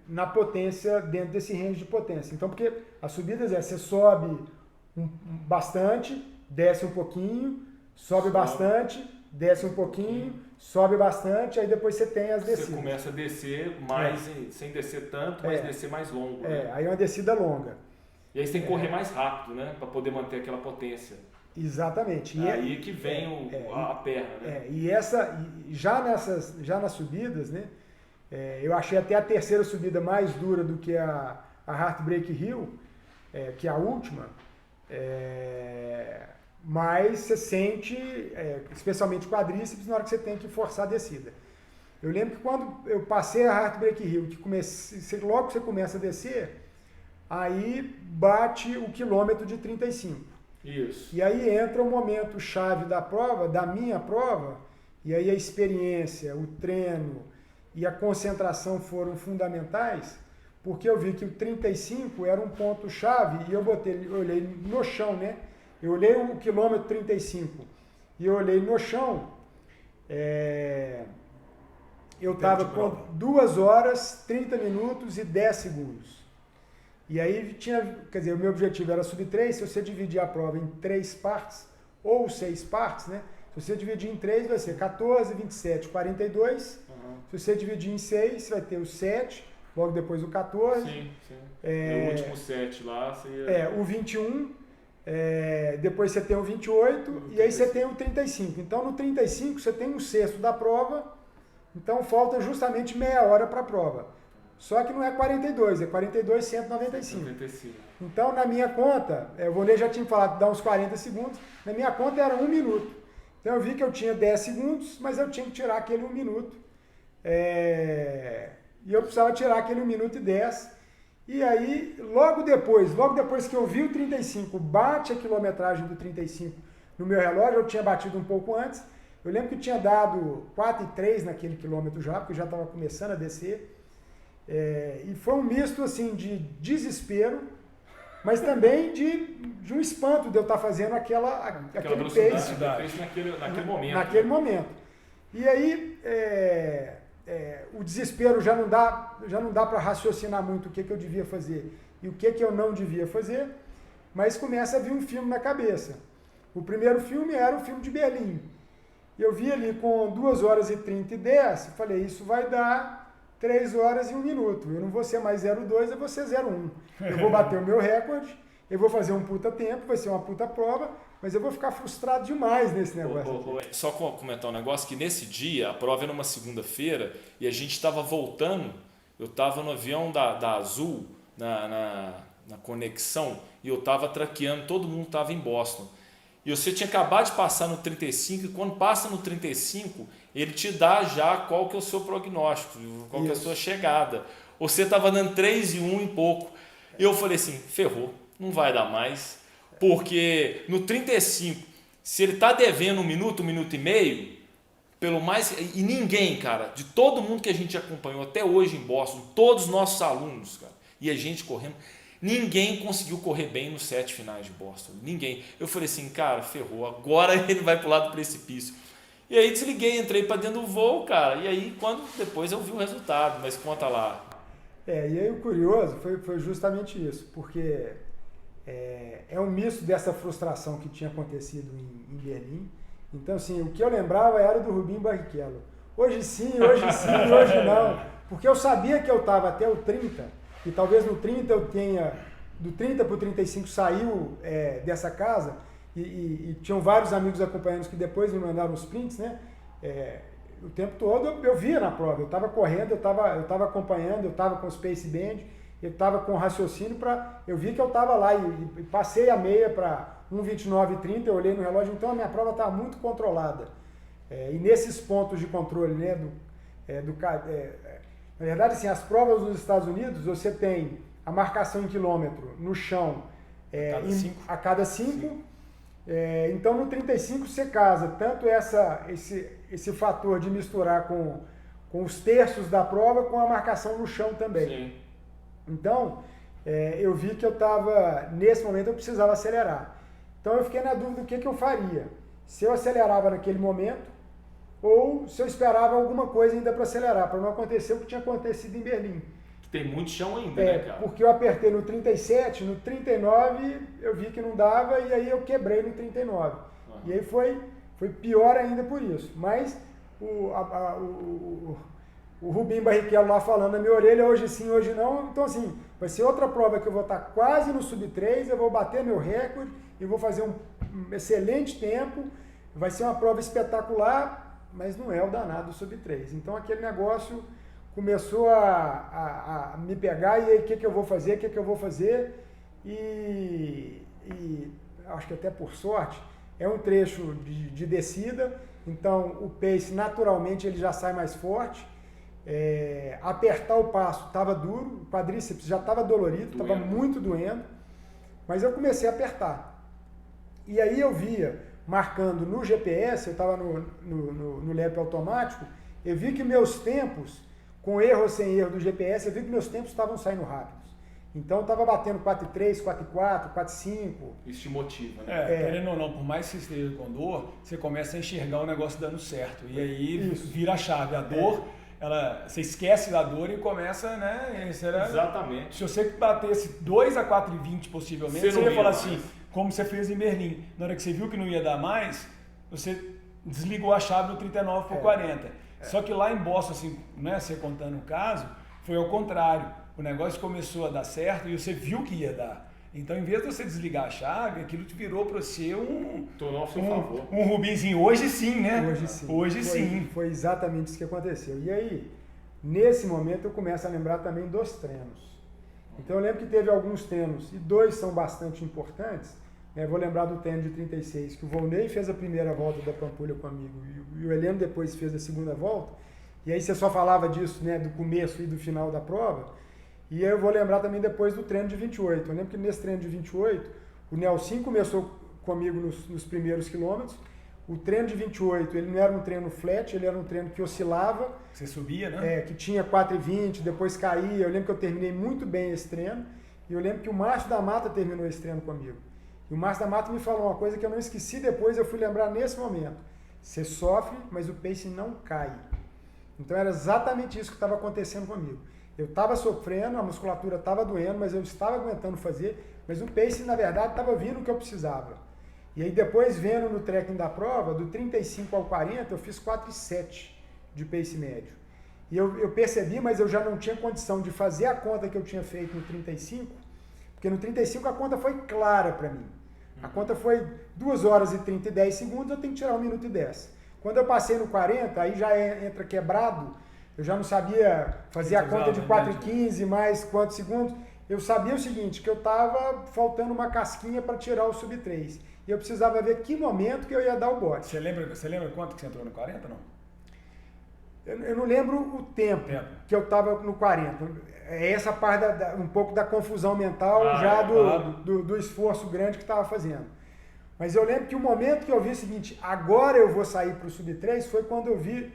na potência, dentro desse range de potência. Então, porque as subidas você sobe bastante, desce um pouquinho, sobe bastante, desce um pouquinho, sobe bastante, aí depois você tem as descidas. Você começa a descer mais, sem descer tanto, mas descer mais longo. Né? Aí é uma descida longa. E aí você tem que correr mais rápido, né? Para poder manter aquela potência. Exatamente. E aí que vem a perna, né? Já nas subidas, né? Eu achei até a terceira subida mais dura do que a Heartbreak Hill, que é a última. Mas você sente, especialmente quadríceps, na hora que você tem que forçar a descida. Eu lembro que quando eu passei a Heartbreak Hill, logo que você começa a descer, aí bate o quilômetro de 35. Isso. E aí entra o momento chave da prova, da minha prova, e aí a experiência, o treino e a concentração foram fundamentais, porque eu vi que o 35 era um ponto-chave e eu olhei no chão, né? Eu olhei o quilômetro 35 e eu olhei no chão, eu estava com 2 horas, 30 minutos e 10 segundos. E aí quer dizer, o meu objetivo era sub 3, se você dividir a prova em 3 partes, ou 6 partes, né? Se você dividir em 3, vai ser 14, 27, 42. Se você dividir em 6, você vai ter o 7, logo depois o 14. Sim. O último 7 lá. O 21, depois você tem o 28 e aí você tem o 35. Então no 35 você tem um sexto da prova, então falta justamente meia hora para a prova. Só que não é 42, é 42,195. Então na minha conta, o Vonei já tinha falado de dar uns 40 segundos, na minha conta era 1 minuto. Então eu vi que eu tinha 10 segundos, mas eu tinha que tirar aquele 1 minuto. E eu precisava tirar aquele 1 minuto e 10. E aí, logo depois que eu vi o 35, bate a quilometragem do 35 no meu relógio, eu tinha batido um pouco antes. Eu lembro que eu tinha dado 4,3 naquele quilômetro já, porque eu já estava começando a descer. E foi um misto assim de desespero, mas também de um espanto de eu estar fazendo aquele pace naquele momento. E aí o desespero já não dá para raciocinar muito o que eu devia fazer e o que eu não devia fazer, mas começa a vir um filme na cabeça. O primeiro filme era o filme de Berlim. Eu vi ali com 2 horas e 30 e 10, falei, isso vai dar 3 horas e 1 minuto. Eu não vou ser mais 0,2, eu vou ser 0,1. Eu vou bater o meu recorde, eu vou fazer um puta tempo, vai ser uma puta prova, mas eu vou ficar frustrado demais nesse negócio. Só comentar um negócio, que nesse dia, a prova era uma segunda-feira, e a gente estava voltando, eu estava no avião da Azul, na conexão, e eu estava traqueando, todo mundo estava em Boston. E você tinha acabado de passar no 35, e quando passa no 35, ele te dá já qual que é o seu prognóstico, qual que é a sua chegada. Você estava dando 3 e 1 e pouco. E eu falei assim, ferrou, não vai dar mais. Porque no 35, se ele está devendo 1 minuto e meio, pelo mais... E ninguém, cara, de todo mundo que a gente acompanhou até hoje em Boston, todos os nossos alunos, cara, e a gente correndo... Ninguém conseguiu correr bem nos 7 finais de Boston. Ninguém. Eu falei assim, cara, ferrou. Agora ele vai pro lado do precipício. E aí desliguei, entrei para dentro do voo, cara. E aí depois eu vi o resultado. Mas conta lá. E aí o curioso foi justamente isso. Porque é um misto dessa frustração que tinha acontecido em Berlim. Então, assim, o que eu lembrava era do Rubinho Barrichello. Hoje sim, hoje não. Porque eu sabia que eu estava até o 30... E talvez no 30 eu tenha, do 30 para o 35 saiu dessa casa, e tinham vários amigos acompanhando que depois me mandaram os prints, né? O tempo todo eu via na prova, eu estava correndo, eu estava acompanhando, eu estava com o Space Band, eu estava com o raciocínio eu vi que eu estava lá e passei a meia para 1:29:30, eu olhei no relógio, então a minha prova estava muito controlada. E nesses pontos de controle, né, na verdade, assim, as provas nos Estados Unidos, você tem a marcação em quilômetro no chão a cada 5. Então, no 35 você casa tanto esse fator de misturar com os terços da prova com a marcação no chão também. Sim. Então, eu vi que nesse momento eu precisava acelerar. Então, eu fiquei na dúvida do que eu faria. Se eu acelerava naquele momento, ou se eu esperava alguma coisa ainda para acelerar, para não acontecer o que tinha acontecido em Berlim. Tem muito chão ainda, né, cara? Porque eu apertei no 37, no 39 eu vi que não dava e aí eu quebrei no 39. E aí foi pior ainda por isso. Mas o Rubinho Barrichello lá falando na minha orelha, hoje sim, hoje não. Então assim, vai ser outra prova que eu vou estar quase no sub 3, eu vou bater meu recorde e vou fazer um excelente tempo. Vai ser uma prova espetacular, mas não é o danado sub 3. Então aquele negócio começou a me pegar, e aí o que eu vou fazer, e acho que até por sorte, é um trecho de descida, então o pace naturalmente ele já sai mais forte, apertar o passo estava duro, o quadríceps já estava dolorido, estava muito doendo, mas eu comecei a apertar. E aí eu via, marcando no GPS, eu estava no lap automático, eu vi que meus tempos com erro ou sem erro do GPS, eu vi que meus tempos estavam saindo rápidos. Então eu estava batendo 4,3, 4,4, 4,5. Isso te motiva, né? Querendo ou não, por mais que você esteja com dor, você começa a enxergar o negócio dando certo. E aí vira a chave. A dor, você esquece da dor e começa, né? Exatamente. Se você batesse 2 a 4,20 possivelmente, você ia falar assim, como você fez em Berlim. Na hora que você viu que não ia dar mais, você desligou a chave do 39 por 40. Só que lá em Boston, assim, né, você contando o caso, foi ao contrário. O negócio começou a dar certo e você viu que ia dar. Então, em vez de você desligar a chave, aquilo te virou para você tornou ao seu favor. Um rubinzinho. Hoje sim, né? Hoje sim. Hoje sim. Foi exatamente isso que aconteceu. E aí, nesse momento, eu começo a lembrar também dos treinos. Então, eu lembro que teve alguns treinos, e 2 são bastante importantes. Né? Vou lembrar do treino de 36, que o Volney fez a primeira volta da Pampulha comigo, e o Heleno depois fez a segunda volta. E aí você só falava disso, né, do começo e do final da prova. E eu vou lembrar também depois do treino de 28. Eu lembro que nesse treino de 28, o Nelson começou comigo nos primeiros quilômetros. O treino de 28, ele não era um treino flat, ele era um treino que oscilava. Você subia, né? Que tinha 4,20, depois caía. Eu lembro que eu terminei muito bem esse treino. E eu lembro que o Márcio da Mata terminou esse treino comigo. E o Márcio da Mata me falou uma coisa que eu não esqueci depois, eu fui lembrar nesse momento. Você sofre, mas o pace não cai. Então era exatamente isso que estava acontecendo comigo. Eu estava sofrendo, a musculatura estava doendo, mas eu estava aguentando fazer, mas o pace, na verdade, estava vindo o que eu precisava. E aí depois, vendo no trekking da prova, do 35 ao 40, eu fiz 4,7 de pace médio. E eu percebi, mas eu já não tinha condição de fazer a conta que eu tinha feito no 35, porque no 35 a conta foi clara para mim. A conta foi 2 horas e 30 e 10 segundos, eu tenho que tirar 1 minuto e 10. Quando eu passei no 40, aí já entra quebrado. Eu já não sabia fazer a conta de 4,15 mais quantos segundos. Eu sabia o seguinte, que eu estava faltando uma casquinha para tirar o sub 3. E eu precisava ver que momento que eu ia dar o bote. Você lembra quanto que você entrou no 40, não? Eu não lembro o tempo que eu estava no 40. É essa parte um pouco da confusão mental do esforço grande que estava fazendo. Mas eu lembro que o momento que eu vi o seguinte, agora eu vou sair para o sub 3, foi quando eu vi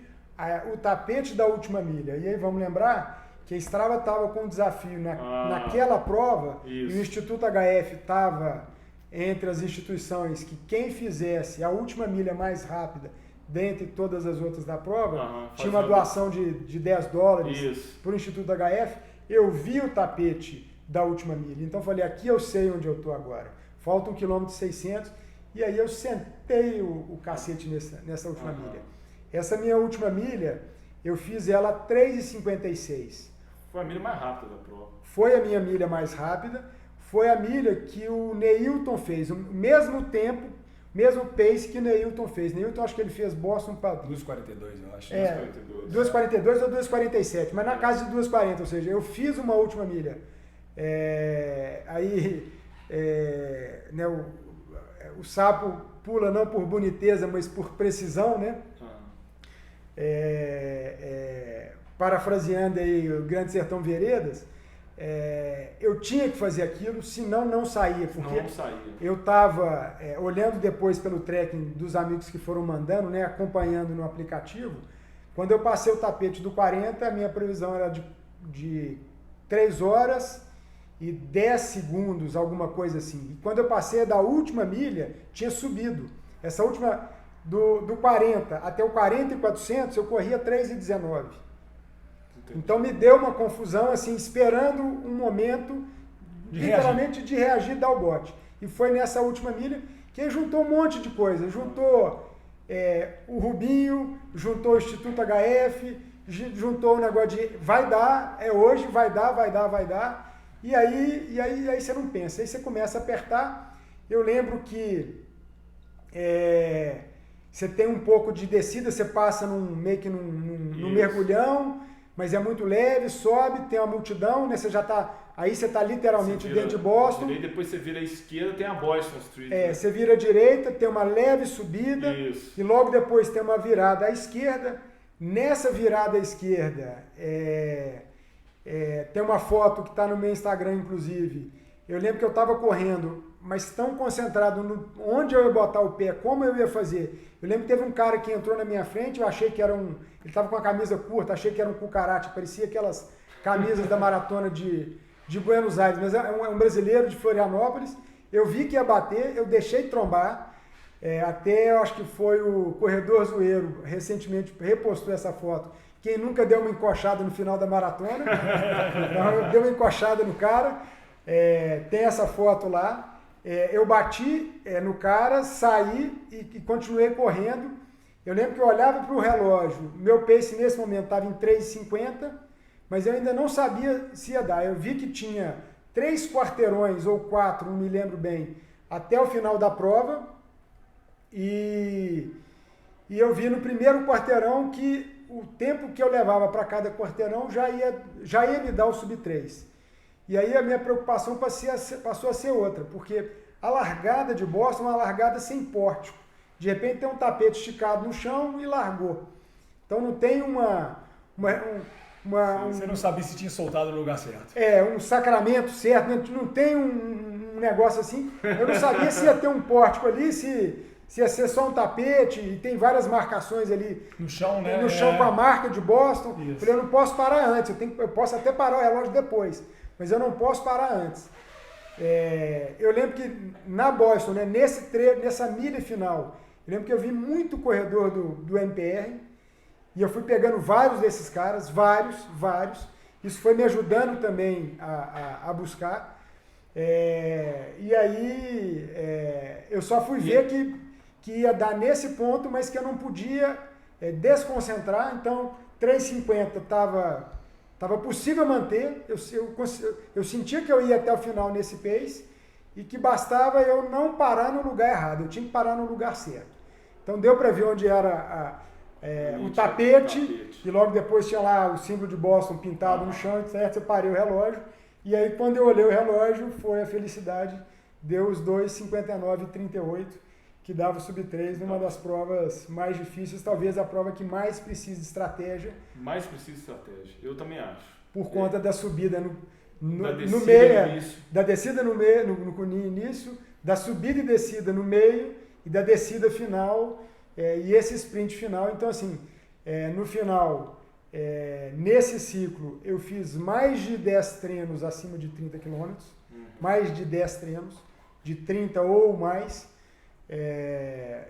o tapete da última milha. E aí vamos lembrar que a Strava estava com um desafio naquela prova, e o Instituto HF estava entre as instituições que quem fizesse a última milha mais rápida dentre todas as outras da prova, tinha uma doação de $10 para o Instituto HF. Eu vi o tapete da última milha, então falei, aqui eu sei onde eu estou agora. Falta 1,6 km, e aí eu sentei o cacete nessa última milha. Essa minha última milha, eu fiz ela 3,56. Foi a milha mais rápida da prova. Foi a minha milha mais rápida. Foi a milha que o Neilton fez. O mesmo tempo, mesmo pace que o Neilton fez. Neilton, acho que ele fez Boston para... 2,42, eu acho. 2,42 ou 2,47. Mas na casa de 2,40, ou seja, eu fiz uma última milha. Né, o sapo pula não por boniteza, mas por precisão, né? Parafraseando aí o Grande Sertão Veredas, eu tinha que fazer aquilo, senão não saía, porque eu estava olhando depois pelo tracking dos amigos que foram mandando, né, acompanhando no aplicativo. Quando eu passei o tapete do 40, a minha previsão era de 3 horas e 10 segundos, alguma coisa assim. E quando eu passei da última milha, tinha subido. Essa última... Do 40 até o 40 e 400, eu corria 3,19. Então me deu uma confusão, assim, esperando um momento, literalmente, de reagir e dar o bote. E foi nessa última milha que juntou um monte de coisa. Juntou o Rubinho, juntou o Instituto HF, juntou o negócio de vai dar, hoje, vai dar. E aí você não pensa, aí você começa a apertar. Eu lembro que... você tem um pouco de descida, você passa meio que num mergulhão, mas é muito leve, sobe, tem uma multidão, né? Aí você está literalmente dentro de Boston. E depois você vira à esquerda, tem a Boston Street. Você vira à direita, tem uma leve subida, e logo depois tem uma virada à esquerda. Nessa virada à esquerda, tem uma foto que está no meu Instagram, inclusive. Eu lembro que eu estava correndo mas tão concentrado no onde eu ia botar o pé, como eu ia fazer. Eu lembro que teve um cara que entrou na minha frente, eu achei que era ele estava com uma camisa curta, achei que era um cucaracha, parecia aquelas camisas da maratona de Buenos Aires, mas é um brasileiro de Florianópolis. Eu vi que ia bater, eu deixei trombar, até eu acho que foi o Corredor Zoeiro, recentemente repostou essa foto. Quem nunca deu uma encoxada no final da maratona, então eu dei uma encoxada no cara, tem essa foto lá. Eu bati no cara, saí e continuei correndo. Eu lembro que eu olhava para o relógio, meu pace nesse momento estava em 3,50, mas eu ainda não sabia se ia dar. Eu vi que tinha 3 quarteirões ou 4, não me lembro bem, até o final da prova. E eu vi no primeiro quarteirão que o tempo que eu levava para cada quarteirão já ia me dar o sub-3. E aí a minha preocupação passou a ser outra, porque a largada de Boston é uma largada sem pórtico. De repente tem um tapete esticado no chão e largou. Então não tem Você não sabia se tinha soltado no lugar certo. Um sacramento certo, não tem um negócio assim. Eu não sabia se ia ter um pórtico ali, se ia ser só um tapete, e tem várias marcações ali. No chão, né? No chão com a marca de Boston. Isso. Falei, eu não posso parar antes, eu posso até parar o relógio depois, mas eu não posso parar antes. Eu lembro que na Boston, né, nessa milha final, eu lembro que eu vi muito corredor do MPR, e eu fui pegando vários desses caras, vários. Isso foi me ajudando também a buscar. E aí eu só fui ver que ia dar nesse ponto, mas que eu não podia desconcentrar. Então 3,50 estava possível manter. Eu sentia que eu ia até o final nesse pace e que bastava eu não parar no lugar errado, eu tinha que parar no lugar certo. Então deu para ver onde era o tapete, e logo depois tinha lá o símbolo de Boston pintado no chão, certo? Eu parei o relógio, e aí quando eu olhei o relógio, foi a felicidade, deu os 2:59:38, que dava o sub-3 numa das provas mais difíceis, talvez a prova que mais precisa de estratégia. Mais precisa de estratégia, eu também acho. Por conta da subida no descida meio, da descida no meio, no início, da subida e descida no meio, e da descida final, e esse sprint final. Então, assim, no final, nesse ciclo, eu fiz mais de 10 treinos acima de 30 km, mais de 10 treinos, de 30 ou mais.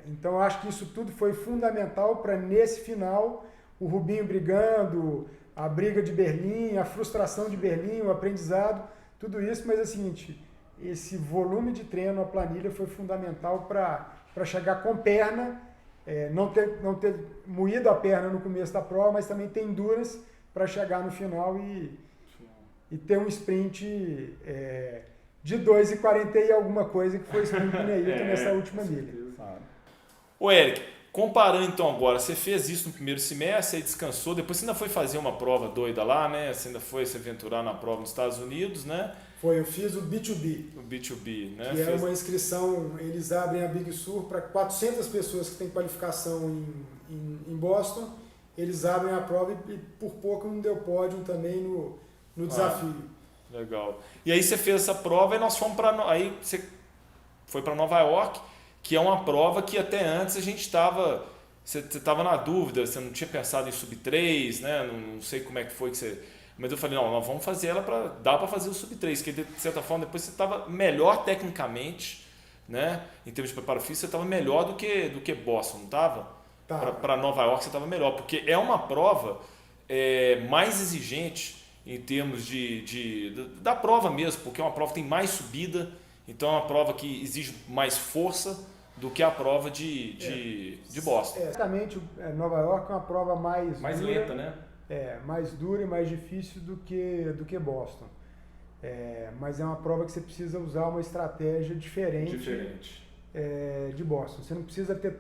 Então, eu acho que isso tudo foi fundamental para, nesse final, o Rubinho brigando, a briga de Berlim, a frustração de Berlim, o aprendizado, tudo isso. Mas é o seguinte, esse volume de treino, a planilha, foi fundamental para chegar com perna, não ter moído a perna no começo da prova, mas também ter endurance para chegar no final e ter um sprint de 2:40 e alguma coisa, que foi o sprint do Neilton nessa última milha. Ô Eric, comparando então agora, você fez isso no primeiro semestre, aí descansou, depois você ainda foi fazer uma prova doida lá, né? Você ainda foi se aventurar na prova nos Estados Unidos, né? Eu fiz o B2B. O B2B, né? Que é uma inscrição, eles abrem a Big Sur para 400 pessoas que têm qualificação em Boston, eles abrem a prova e por pouco não deu pódio também no desafio. Legal. E aí você fez essa prova e nós fomos aí você foi para Nova York, que é uma prova que até antes a gente estava... Você estava na dúvida, você não tinha pensado em sub-3, né? Não sei como é que foi que você... Mas eu falei, não, nós vamos fazer ela dá para fazer o sub-3, que de certa forma depois você estava melhor tecnicamente, né? Em termos de preparo físico, você estava melhor do que Boston, não estava? Tá. Para Nova York você estava melhor, porque é uma prova mais exigente em termos da prova mesmo, porque é uma prova que tem mais subida, então é uma prova que exige mais força do que a prova de Boston. Exatamente, Nova York é uma prova mais dura, lenta, né? Mais dura e mais difícil do que Boston. Mas é uma prova que você precisa usar uma estratégia diferente. De Boston. Você não precisa ter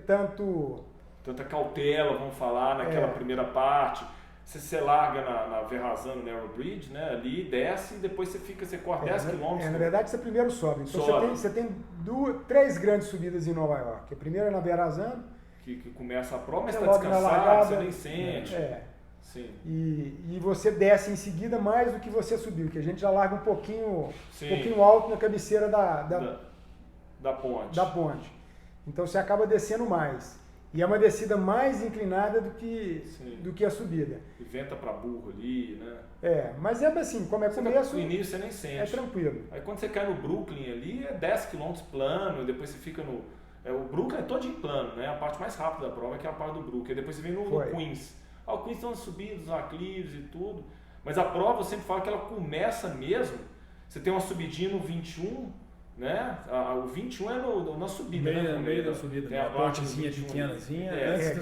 tanta cautela, vamos falar, naquela primeira parte. Você larga na Verrazano Narrow Bridge, né? Ali desce e depois você corre 10 km. Na verdade, você primeiro sobe. Então você tem 3 grandes subidas em Nova York. A primeira é na Verrazano, que começa a prova, mas está logo na descansado, largada, você nem sente. Sim. E você desce em seguida mais do que você subiu, que a gente já larga um pouquinho alto na cabeceira Da ponte. Da ponte. Então você acaba descendo mais. E é uma descida mais inclinada do que a subida. E venta para burro ali, né? Mas é assim, como é começo... No início você nem sente. É tranquilo. Aí quando você cai no Brooklyn ali, é 10 km plano, e depois você fica no... o Brooklyn é todinho plano, né? A parte mais rápida da prova é que é a parte do Brooklyn. Aí depois você vem no Queens. O Queens tem umas subidas, uns aclives e tudo. Mas a prova, eu sempre falo que ela começa mesmo. Você tem uma subidinha no 21, né? O 21 é na subida, né? No meio da subida. Tem a pontezinha pequenazinha.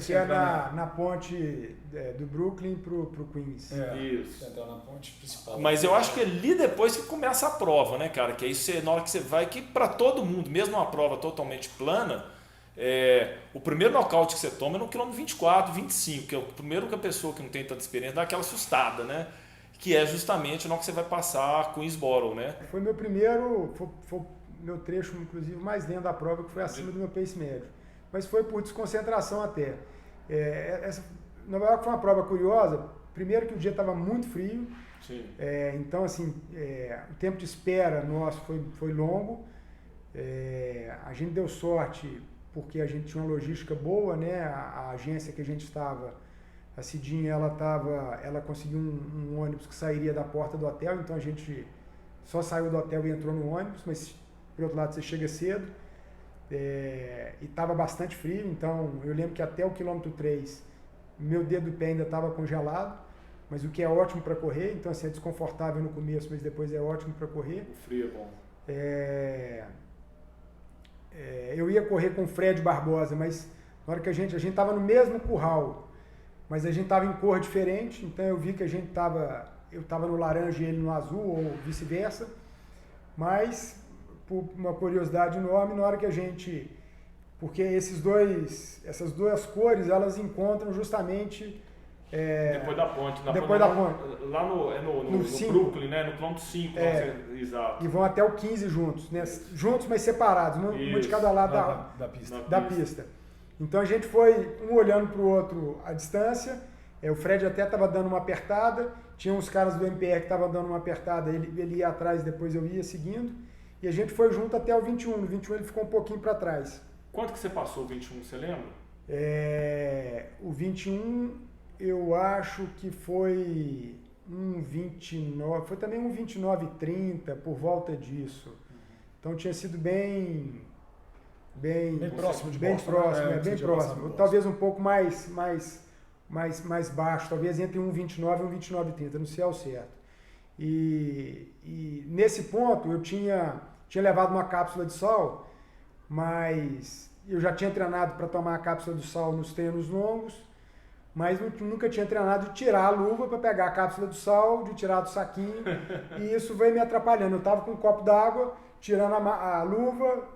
Que é na ponte do Brooklyn pro Queens. Isso. Então na ponte principal. Mas eu acho que é ali depois que começa a prova, né, cara? Que aí na hora que você vai, que para todo mundo, mesmo uma prova totalmente plana, o primeiro nocaute que você toma é no quilômetro 24, 25, que é o primeiro que a pessoa que não tem tanta experiência dá aquela assustada, né? Que é justamente na hora que você vai passar Queensboro, né? Foi meu primeiro, foi meu trecho, inclusive, mais lento da prova, que foi acima do meu pace médio. Mas foi por desconcentração até. Nova York foi uma prova curiosa. Primeiro que o dia estava muito frio. Sim. Então, assim, o tempo de espera nosso foi longo. A gente deu sorte porque a gente tinha uma logística boa, né? A agência que a gente estava, a Cidinha, ela conseguiu um ônibus que sairia da porta do hotel, então a gente só saiu do hotel e entrou no ônibus, mas por outro lado você chega cedo. E estava bastante frio, então eu lembro que até o quilômetro 3 meu dedo do pé ainda estava congelado, mas o que é ótimo para correr, então assim, é desconfortável no começo, mas depois é ótimo para correr. O frio é bom. Eu ia correr com o Fred Barbosa, mas na hora que a gente estava no mesmo curral, mas a gente estava em cor diferente, então eu vi que eu estava no laranja e ele no azul, ou vice-versa, mas por uma curiosidade enorme, na hora que porque essas duas cores, elas encontram justamente... depois da ponte. Depois da ponte. Lá no Brooklyn, né? No quilômetro 5. Exato. E vão até o 15 juntos, né? Juntos, mas separados, uma de cada lado da pista. Então a gente foi um olhando para o outro à distância. O Fred até estava dando uma apertada, tinha uns caras do MPR que estavam dando uma apertada, ele ia atrás, depois eu ia seguindo. E a gente foi junto até o 21. No 21 ele ficou um pouquinho para trás. Quanto que você passou o 21, você lembra? O 21, eu acho que foi um 29, foi também um 29,30, por volta disso. Então tinha sido bem próximo de Boston. Bem próximo. Talvez um pouco mais baixo, talvez entre um 29 e um 29,30, não sei ao certo. E nesse ponto eu tinha levado uma cápsula de sal, mas eu já tinha treinado para tomar a cápsula de sal nos treinos longos, mas nunca tinha treinado de tirar a luva para pegar a cápsula de sal, de tirar do saquinho, e isso veio me atrapalhando. Eu estava com um copo d'água, tirando a luva,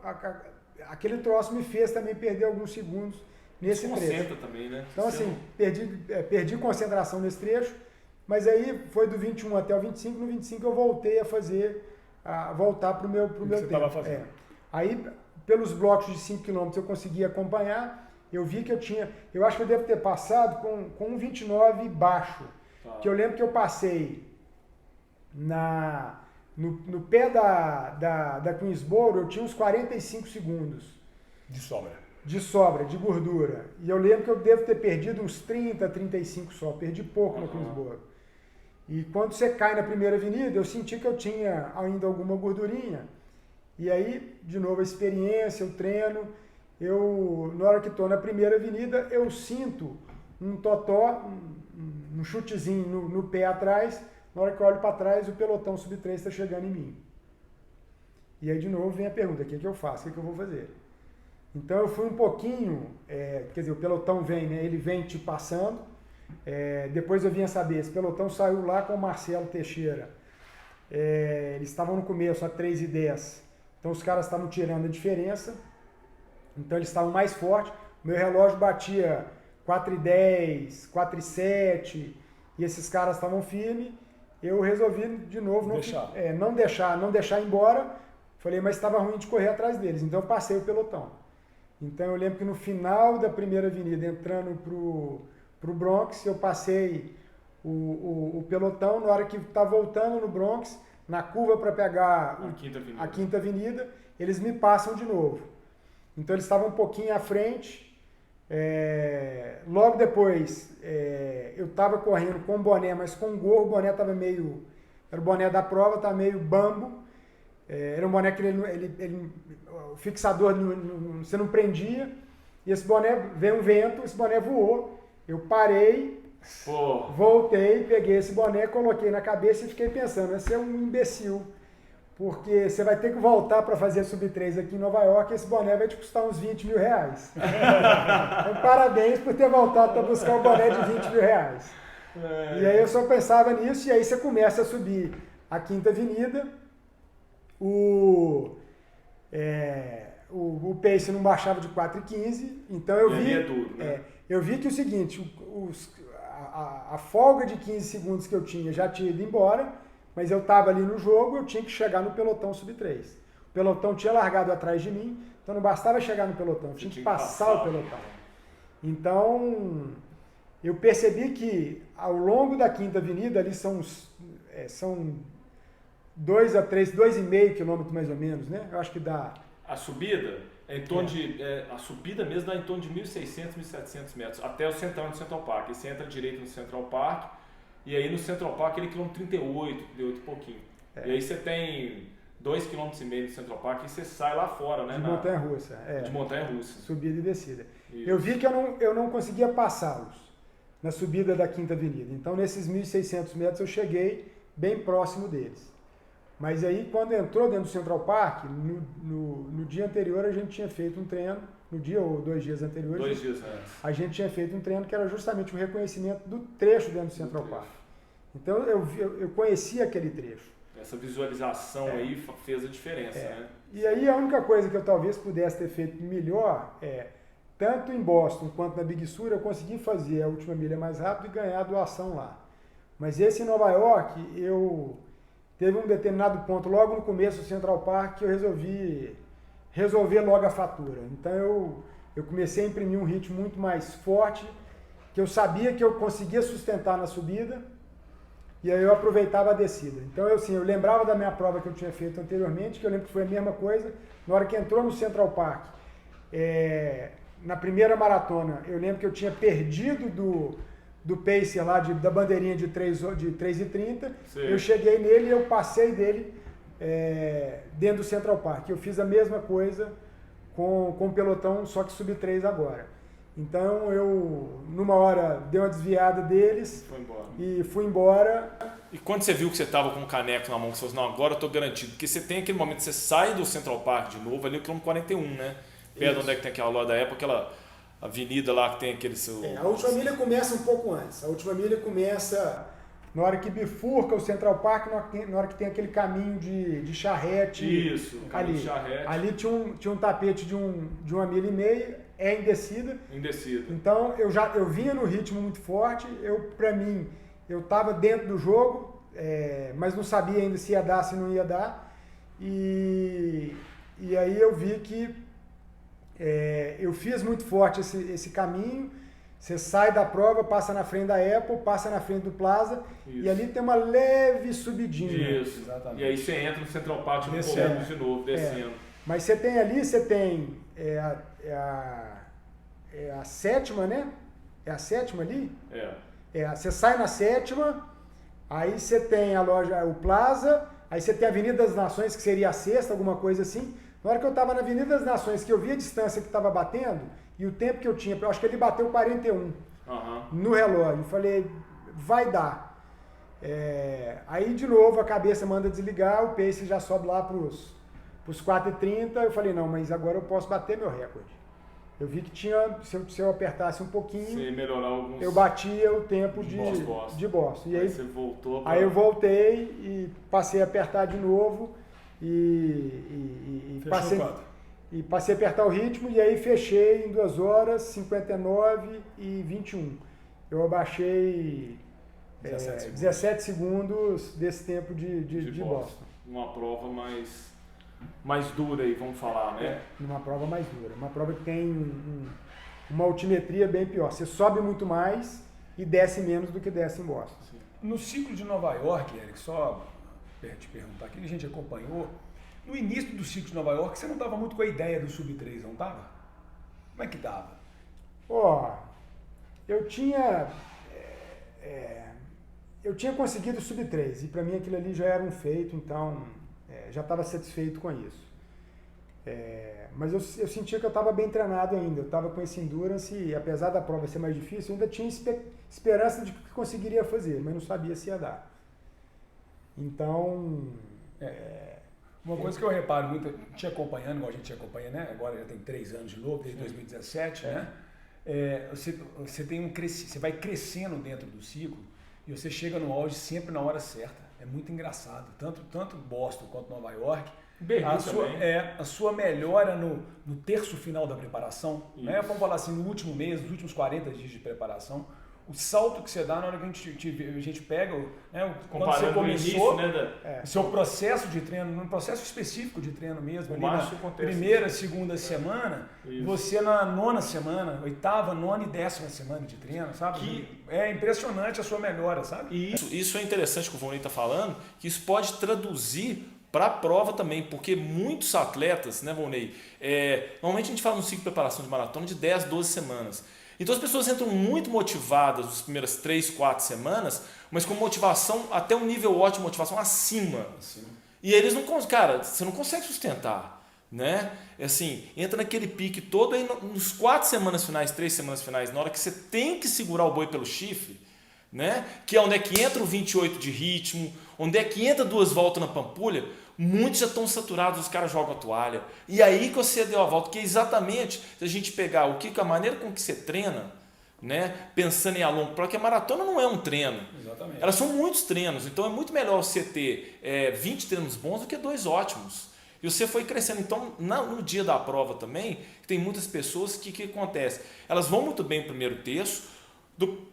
aquele troço me fez também perder alguns segundos nesse trecho. Também, né? Então assim, perdi concentração nesse trecho, mas aí foi do 21 até o 25, no 25 eu voltei a voltar para o meu tempo. Aí, pelos blocos de 5 km eu consegui acompanhar, eu vi que eu acho que eu devo ter passado com um 29 baixo, que eu lembro que eu passei no pé da Queensboro, eu tinha uns 45 segundos. De sobra, de gordura. E eu lembro que eu devo ter perdido uns 30, 35 só, perdi pouco na Queensboro. E quando você cai na primeira avenida, eu senti que eu tinha ainda alguma gordurinha. E aí, de novo, a experiência, o treino, na hora que estou na primeira avenida, eu sinto um totó, um chutezinho no pé atrás. Na hora que eu olho para trás, o pelotão sub-3 está chegando em mim. E aí, de novo, vem a pergunta, o que eu faço, o que eu vou fazer? Então, eu fui um pouquinho, quer dizer, o pelotão vem, né? Ele vem te passando. Depois eu vinha saber, esse pelotão saiu lá com o Marcelo Teixeira. Eles estavam no começo, a 3:10. Então os caras estavam tirando a diferença. Então eles estavam mais fortes. Meu relógio batia 4:10, 4:07. E esses caras estavam firmes. Eu resolvi de novo não deixar ir embora. Falei, mas estava ruim de correr atrás deles. Então eu passei o pelotão. Então eu lembro que no final da primeira avenida, entrando pro Bronx, eu passei o pelotão. Na hora que está voltando no Bronx, na curva para pegar a quinta avenida, eles me passam de novo. Então eles estavam um pouquinho à frente. Logo depois, eu estava correndo com o boné, mas com o gorro, o boné estava meio... Era o boné da prova, estava meio bambo. Era um boné que o fixador você não prendia. E esse boné, veio um vento, esse boné voou. Eu parei, voltei, peguei esse boné, coloquei na cabeça e fiquei pensando, você é um imbecil. Porque você vai ter que voltar para fazer Sub-3 aqui em Nova York e esse boné vai te custar uns 20 mil reais. Então, parabéns por ter voltado para buscar um boné de 20 mil reais. E aí eu só pensava nisso, e aí você começa a subir a Quinta Avenida, o pace não baixava de 4,15, então eu vi... É duro, né? Eu vi que o seguinte, a folga de 15 segundos que eu tinha já tinha ido embora, mas eu estava ali no jogo, eu tinha que chegar no pelotão Sub-3. O pelotão tinha largado atrás de mim, então não bastava chegar no pelotão, eu tinha que passar o pelotão. Então, eu percebi que ao longo da Quinta Avenida, ali são 2,5 quilômetros mais ou menos, né? Eu acho que dá... A subida é em torno a subida mesmo dá em torno de 1.600, 1.700 metros, até o centrão do Central Park. Aí você entra direito no Central Park, e aí no Central Park ele quilômetro 38 e pouquinho. E aí você tem 2,5 km no Central Park e você sai lá fora, né? De montanha-russa. De montanha-russa. Subida e descida. Isso. Eu vi que eu não conseguia passá-los na subida da Quinta Avenida. Então, nesses 1.600 metros, eu cheguei bem próximo deles. Mas aí, quando entrou dentro do Central Park, no dia anterior, a gente tinha feito um treino, no dia ou 2 dias anteriores, 2 dias antes. a gente tinha feito um treino que era justamente o reconhecimento do trecho dentro do Central Park. Então, eu conhecia aquele trecho. Essa visualização aí fez a diferença, né? E aí, a única coisa que eu talvez pudesse ter feito melhor tanto em Boston quanto na Big Sur, eu consegui fazer a última milha mais rápido e ganhar a doação lá. Mas esse em Nova York, teve um determinado ponto, logo no começo do Central Park, que eu resolvi resolver logo a fatura. Então eu comecei a imprimir um ritmo muito mais forte, que eu sabia que eu conseguia sustentar na subida, e aí eu aproveitava a descida. Então eu lembrava da minha prova que eu tinha feito anteriormente, que eu lembro que foi a mesma coisa, na hora que entrou no Central Park, na primeira maratona, eu lembro que eu tinha perdido do pacer lá, da bandeirinha de 3,30, eu cheguei nele e eu passei dele dentro do Central Park. Eu fiz a mesma coisa com o pelotão, só que Sub-3 agora. Então eu, numa hora, dei uma desviada deles e fui embora. E quando você viu que você estava com o caneco na mão, que você falou, não, agora eu estou garantido, porque você tem aquele momento que você sai do Central Park de novo, ali o quilômetro 41, né? Perto onde é que tem aquela loja da Apple, aquela avenida lá que tem aquele seu... A última milha começa um pouco antes. A última milha começa na hora que bifurca o Central Park, na hora que tem aquele caminho de charrete. Isso, o caminho de charrete. Ali tinha um tapete de uma milha e meia, em descida. Em descida. Então eu vinha no ritmo muito forte, pra mim, eu estava dentro do jogo, mas não sabia ainda se ia dar, se não ia dar. E aí eu vi que eu fiz muito forte esse caminho. Você sai da prova, passa na frente da Apple, passa na frente do Plaza, e ali tem uma leve subidinha. Isso, exatamente. E aí você entra no Central Park de novo, descendo. Mas você tem ali, a sétima, né? É a sétima ali? Você sai na sétima, aí você tem a loja, o Plaza, aí você tem a Avenida das Nações, que seria a sexta, alguma coisa assim. Na hora que eu estava na Avenida das Nações, que eu vi a distância que estava batendo, e o tempo que eu tinha, eu acho que ele bateu 41 no relógio. Eu falei, vai dar. Aí, de novo, a cabeça manda desligar, o pace já sobe lá para os 4,30. Eu falei, não, mas agora eu posso bater meu recorde. Eu vi que se eu apertasse um pouquinho, eu batia o tempo de Boston. E aí você voltou aí eu voltei e passei a apertar de novo e passei a apertar o ritmo, e aí fechei em 2 horas, 59 e 21. Eu abaixei 17 segundos desse tempo de Boston. Uma prova mais dura aí, vamos falar, né? Uma prova mais dura. Uma prova que tem uma altimetria bem pior. Você sobe muito mais e desce menos do que desce em Boston. No ciclo de Nova York, Eric, só te perguntar, que a gente acompanhou, No início do ciclo de Nova York, você não estava muito com a ideia do Sub-3, não estava? Como é que estava? Ó, eu tinha conseguido o Sub-3 e para mim aquilo ali já era um feito, então já estava satisfeito com isso. Mas eu sentia que eu estava bem treinado ainda, eu estava com esse endurance e apesar da prova ser mais difícil, eu ainda tinha esperança de que conseguiria fazer, mas não sabia se ia dar. Então... Uma coisa que eu reparo muito, te acompanhando, igual a gente te acompanha, né? Agora já tem 3 anos de novo, desde 2017, né? Você vai crescendo dentro do ciclo e você chega no auge sempre na hora certa. É muito engraçado. Tanto Boston quanto Nova York. A sua melhora no terço final da preparação, né? Vamos falar assim, no último mês, nos últimos 40 dias de preparação, o salto que você dá na hora que a gente pega, né, quando você começou, o seu processo de treino, num processo específico de treino mesmo, ali na primeira, segunda semana, você na 9ª semana, 8ª, 9ª e 10ª semana de treino, sabe? É impressionante a sua melhora, sabe? Isso é interessante que o Volney está falando, que isso pode traduzir para a prova também, porque muitos atletas, né, Volney, normalmente a gente fala no ciclo de preparação de maratona de 10, 12 semanas. Então as pessoas entram muito motivadas nas primeiras 3, 4 semanas, mas com motivação até um nível ótimo de motivação acima. E aí eles não conseguem, cara, você não consegue sustentar, né? Assim, entra naquele pique todo aí nos 4 semanas finais, 3 semanas finais, na hora que você tem que segurar o boi pelo chifre, né? Que é onde é que entra o 28 de ritmo, onde é que entra 2 voltas na pampulha. Muitos já estão saturados, os caras jogam a toalha. E aí que você deu a volta, que é exatamente, se a gente pegar a maneira com que você treina, né, pensando em a longo prazo, porque a maratona não é um treino. Exatamente. Elas são muitos treinos, então é muito melhor você ter 20 treinos bons do que 2 ótimos. E você foi crescendo. Então, no dia da prova também, tem muitas pessoas que acontece? Elas vão muito bem no primeiro terço, do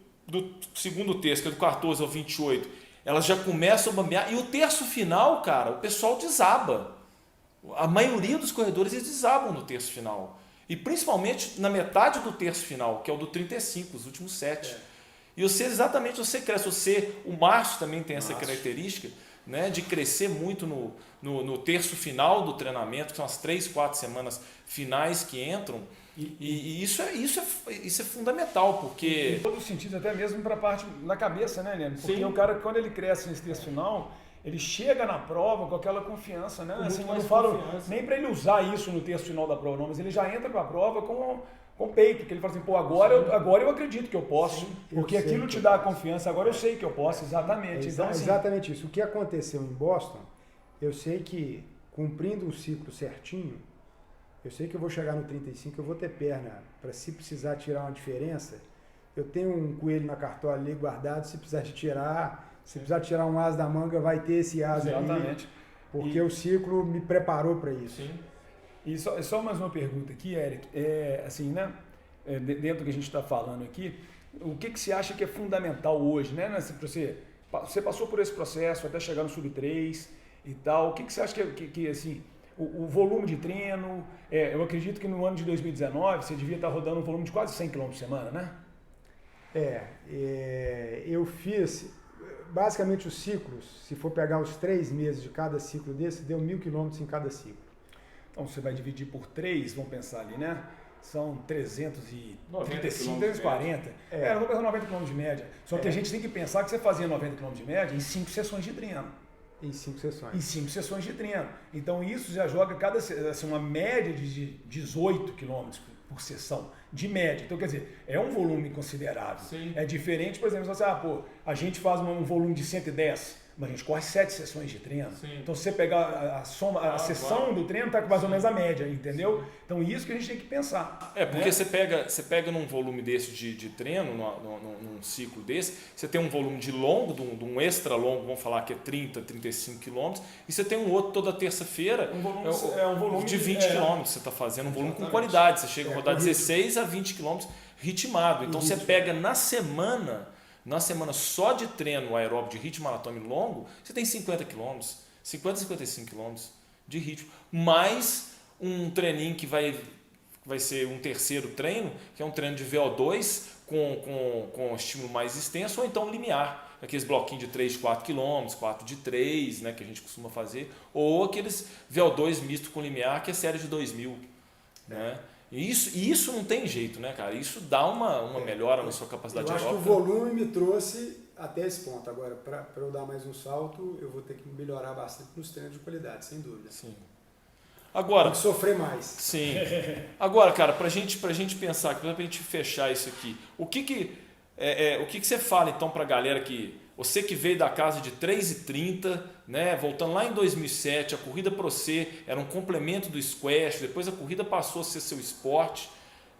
segundo terço, que é do 14 ao 28, elas já começam a bambear. E o terço final, cara, o pessoal desaba. A maioria dos corredores eles desabam no terço final. E principalmente na metade do terço final, que é o do 35, os últimos 7. E você cresce. O Márcio também tem essa característica, né, de crescer muito no terço final do treinamento, que são as 3, 4 semanas finais que entram. E isso é fundamental, porque... Em todos os sentidos, até mesmo para a parte da cabeça, né, Leandro? Porque o cara, quando ele cresce nesse terço final, ele chega na prova com aquela confiança, né? Assim, eu não falo nem para ele usar isso no terço final da prova, não, mas ele já entra para a prova com peito, porque ele fala assim, pô, agora eu acredito que eu posso, porque aquilo te dá a confiança, agora eu sei que eu posso, exatamente. Exatamente isso. O que aconteceu em Boston, eu sei que, cumprindo o ciclo certinho, eu sei que eu vou chegar no 35, eu vou ter perna para, se precisar tirar uma diferença, eu tenho um coelho na cartola ali guardado, se precisar tirar um as da manga, vai ter esse as ali, porque o ciclo me preparou para isso. Sim. E só mais uma pergunta aqui, Eric, assim, né, dentro do que a gente está falando aqui, o que você acha que é fundamental hoje, né, você passou por esse processo até chegar no Sub-3 e tal, o que você acha que assim, o volume de treino, eu acredito que no ano de 2019 você devia estar rodando um volume de quase 100 km por semana, né? Eu fiz, basicamente os ciclos, se for pegar os 3 meses de cada ciclo desse, deu 1.000 km em cada ciclo. Então você vai dividir por 3, vamos pensar ali, né? São 335, 340. Vamos pensar 90 km de média. Só que a gente tem que pensar que você fazia 90 km de média em 5 sessões de treino. Em 5 sessões. Em 5 sessões de treino. Então isso já joga uma média de 18 km por sessão, de média. Então, quer dizer, é um volume considerável. Sim. É diferente, por exemplo, você a gente faz um volume de 110, mas a gente corre 7 sessões de treino. Sim. Então, se você pegar a sessão do treino, está com mais ou menos a média, entendeu? Sim. Então, isso que a gente tem que pensar. Porque né? você pega num volume desse de treino, num ciclo desse, você tem um volume de longo, de um extra longo, vamos falar que é 30, 35 quilômetros, e você tem um outro toda terça-feira, um volume de 20 quilômetros você está fazendo, um volume com qualidade, você chega a rodar 16 a 20 quilômetros ritmado. Então, você pega na semana só de treino aeróbico de ritmo maratônico longo, você tem 50 km, 50 a 55 km de ritmo, mais um treininho que vai ser um terceiro treino, que é um treino de VO2 com estímulo mais extenso, ou então limiar. aqueles bloquinhos de 3 de 4 km, 4 de 3, né, que a gente costuma fazer, ou aqueles VO2 misto com limiar, que é série de 2000. Né? E isso não tem jeito, né, cara? Isso dá uma melhora na sua capacidade aeróbica. Eu acho que o volume me trouxe até esse ponto. Agora, para eu dar mais um salto, eu vou ter que melhorar bastante nos treinos de qualidade, sem dúvida. Sim. Agora, tem que sofrer mais. Sim. Agora, cara, pra gente pensar, pra gente fechar isso aqui, o que você fala então pra galera você que veio da casa de 3,30, né, voltando lá em 2007, a corrida para você era um complemento do squash, depois a corrida passou a ser seu esporte,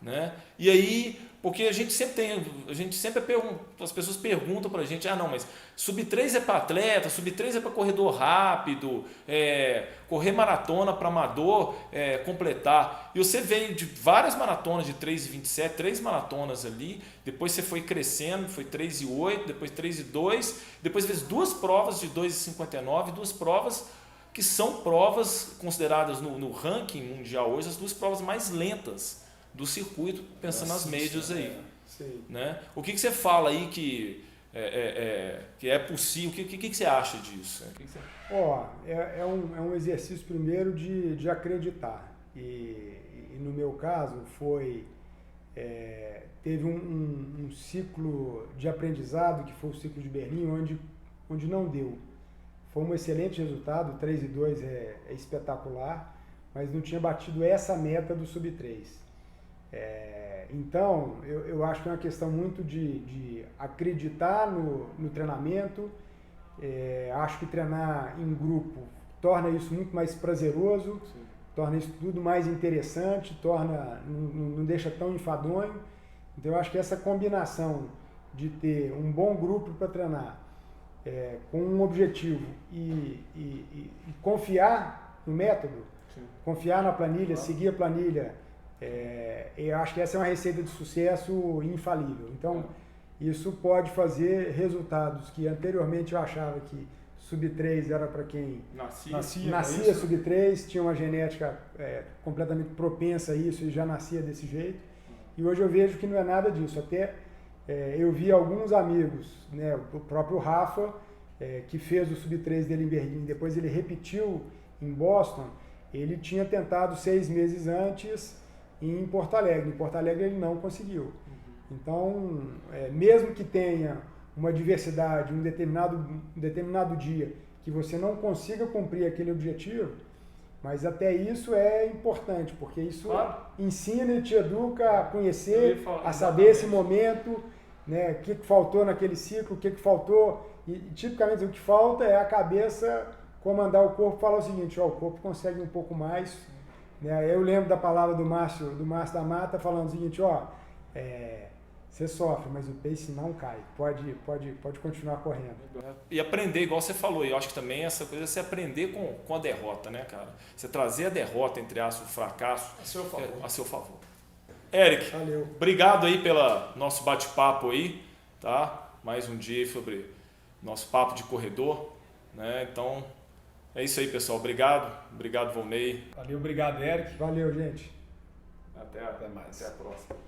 né? E aí, porque a gente sempre pergunta, as pessoas perguntam pra gente, não, mas sub 3 é para atleta, sub 3 é para corredor rápido, correr maratona para amador completar. E você veio de várias maratonas de 3,27, 3 maratonas ali, depois você foi crescendo, foi 3,8, depois 3,2, depois fez 2 provas de 2,59, 2 provas que são provas consideradas no ranking mundial hoje, as 2 provas mais lentas do circuito, pensando nas majors aí. Né? O que você fala aí que é possível? O que você acha disso? É um exercício primeiro de acreditar. E no meu caso teve um ciclo de aprendizado, que foi o ciclo de Berlim, onde não deu. Foi um excelente resultado, 3,2 é espetacular, mas não tinha batido essa meta do sub 3. Então, eu acho que é uma questão muito de acreditar no treinamento. Acho que treinar em grupo torna isso muito mais prazeroso, sim, torna isso tudo mais interessante, não deixa tão enfadonho. Então, eu acho que essa combinação de ter um bom grupo para treinar, com um objetivo e confiar no método, sim, confiar na planilha, seguir a planilha, eu acho que essa é uma receita de sucesso infalível. Então, isso pode fazer resultados que anteriormente eu achava que sub 3 era para quem nascia sub 3, tinha uma genética completamente propensa a isso e já nascia desse jeito. E hoje eu vejo que não é nada disso. Até eu vi alguns amigos, né, o próprio Rafa, que fez o sub 3 dele em Berlim, depois ele repetiu em Boston. Ele tinha tentado 6 meses antes em Porto Alegre. Em Porto Alegre ele não conseguiu. Então, mesmo que tenha uma diversidade, um determinado dia que você não consiga cumprir aquele objetivo, mas até isso é importante, porque isso, claro, ensina e te educa a conhecer, a saber esse momento, né, o que faltou naquele ciclo, o que faltou. E tipicamente o que falta é a cabeça comandar o corpo e falar o seguinte: o corpo consegue um pouco mais. Eu lembro da palavra do Márcio da Mata falando o seguinte: você sofre, mas o pace não cai, pode continuar correndo. E aprender, igual você falou, eu acho que também essa coisa é você aprender com a derrota, né, cara? Você trazer a derrota, entre aspas, o fracasso a seu favor. Eric, valeu, obrigado aí pelo nosso bate-papo aí, tá? Mais um dia sobre nosso papo de corredor, né? Então, é isso aí, pessoal. Obrigado, Volney. Valeu, obrigado, Eric. Valeu, gente. Até mais. Até a próxima.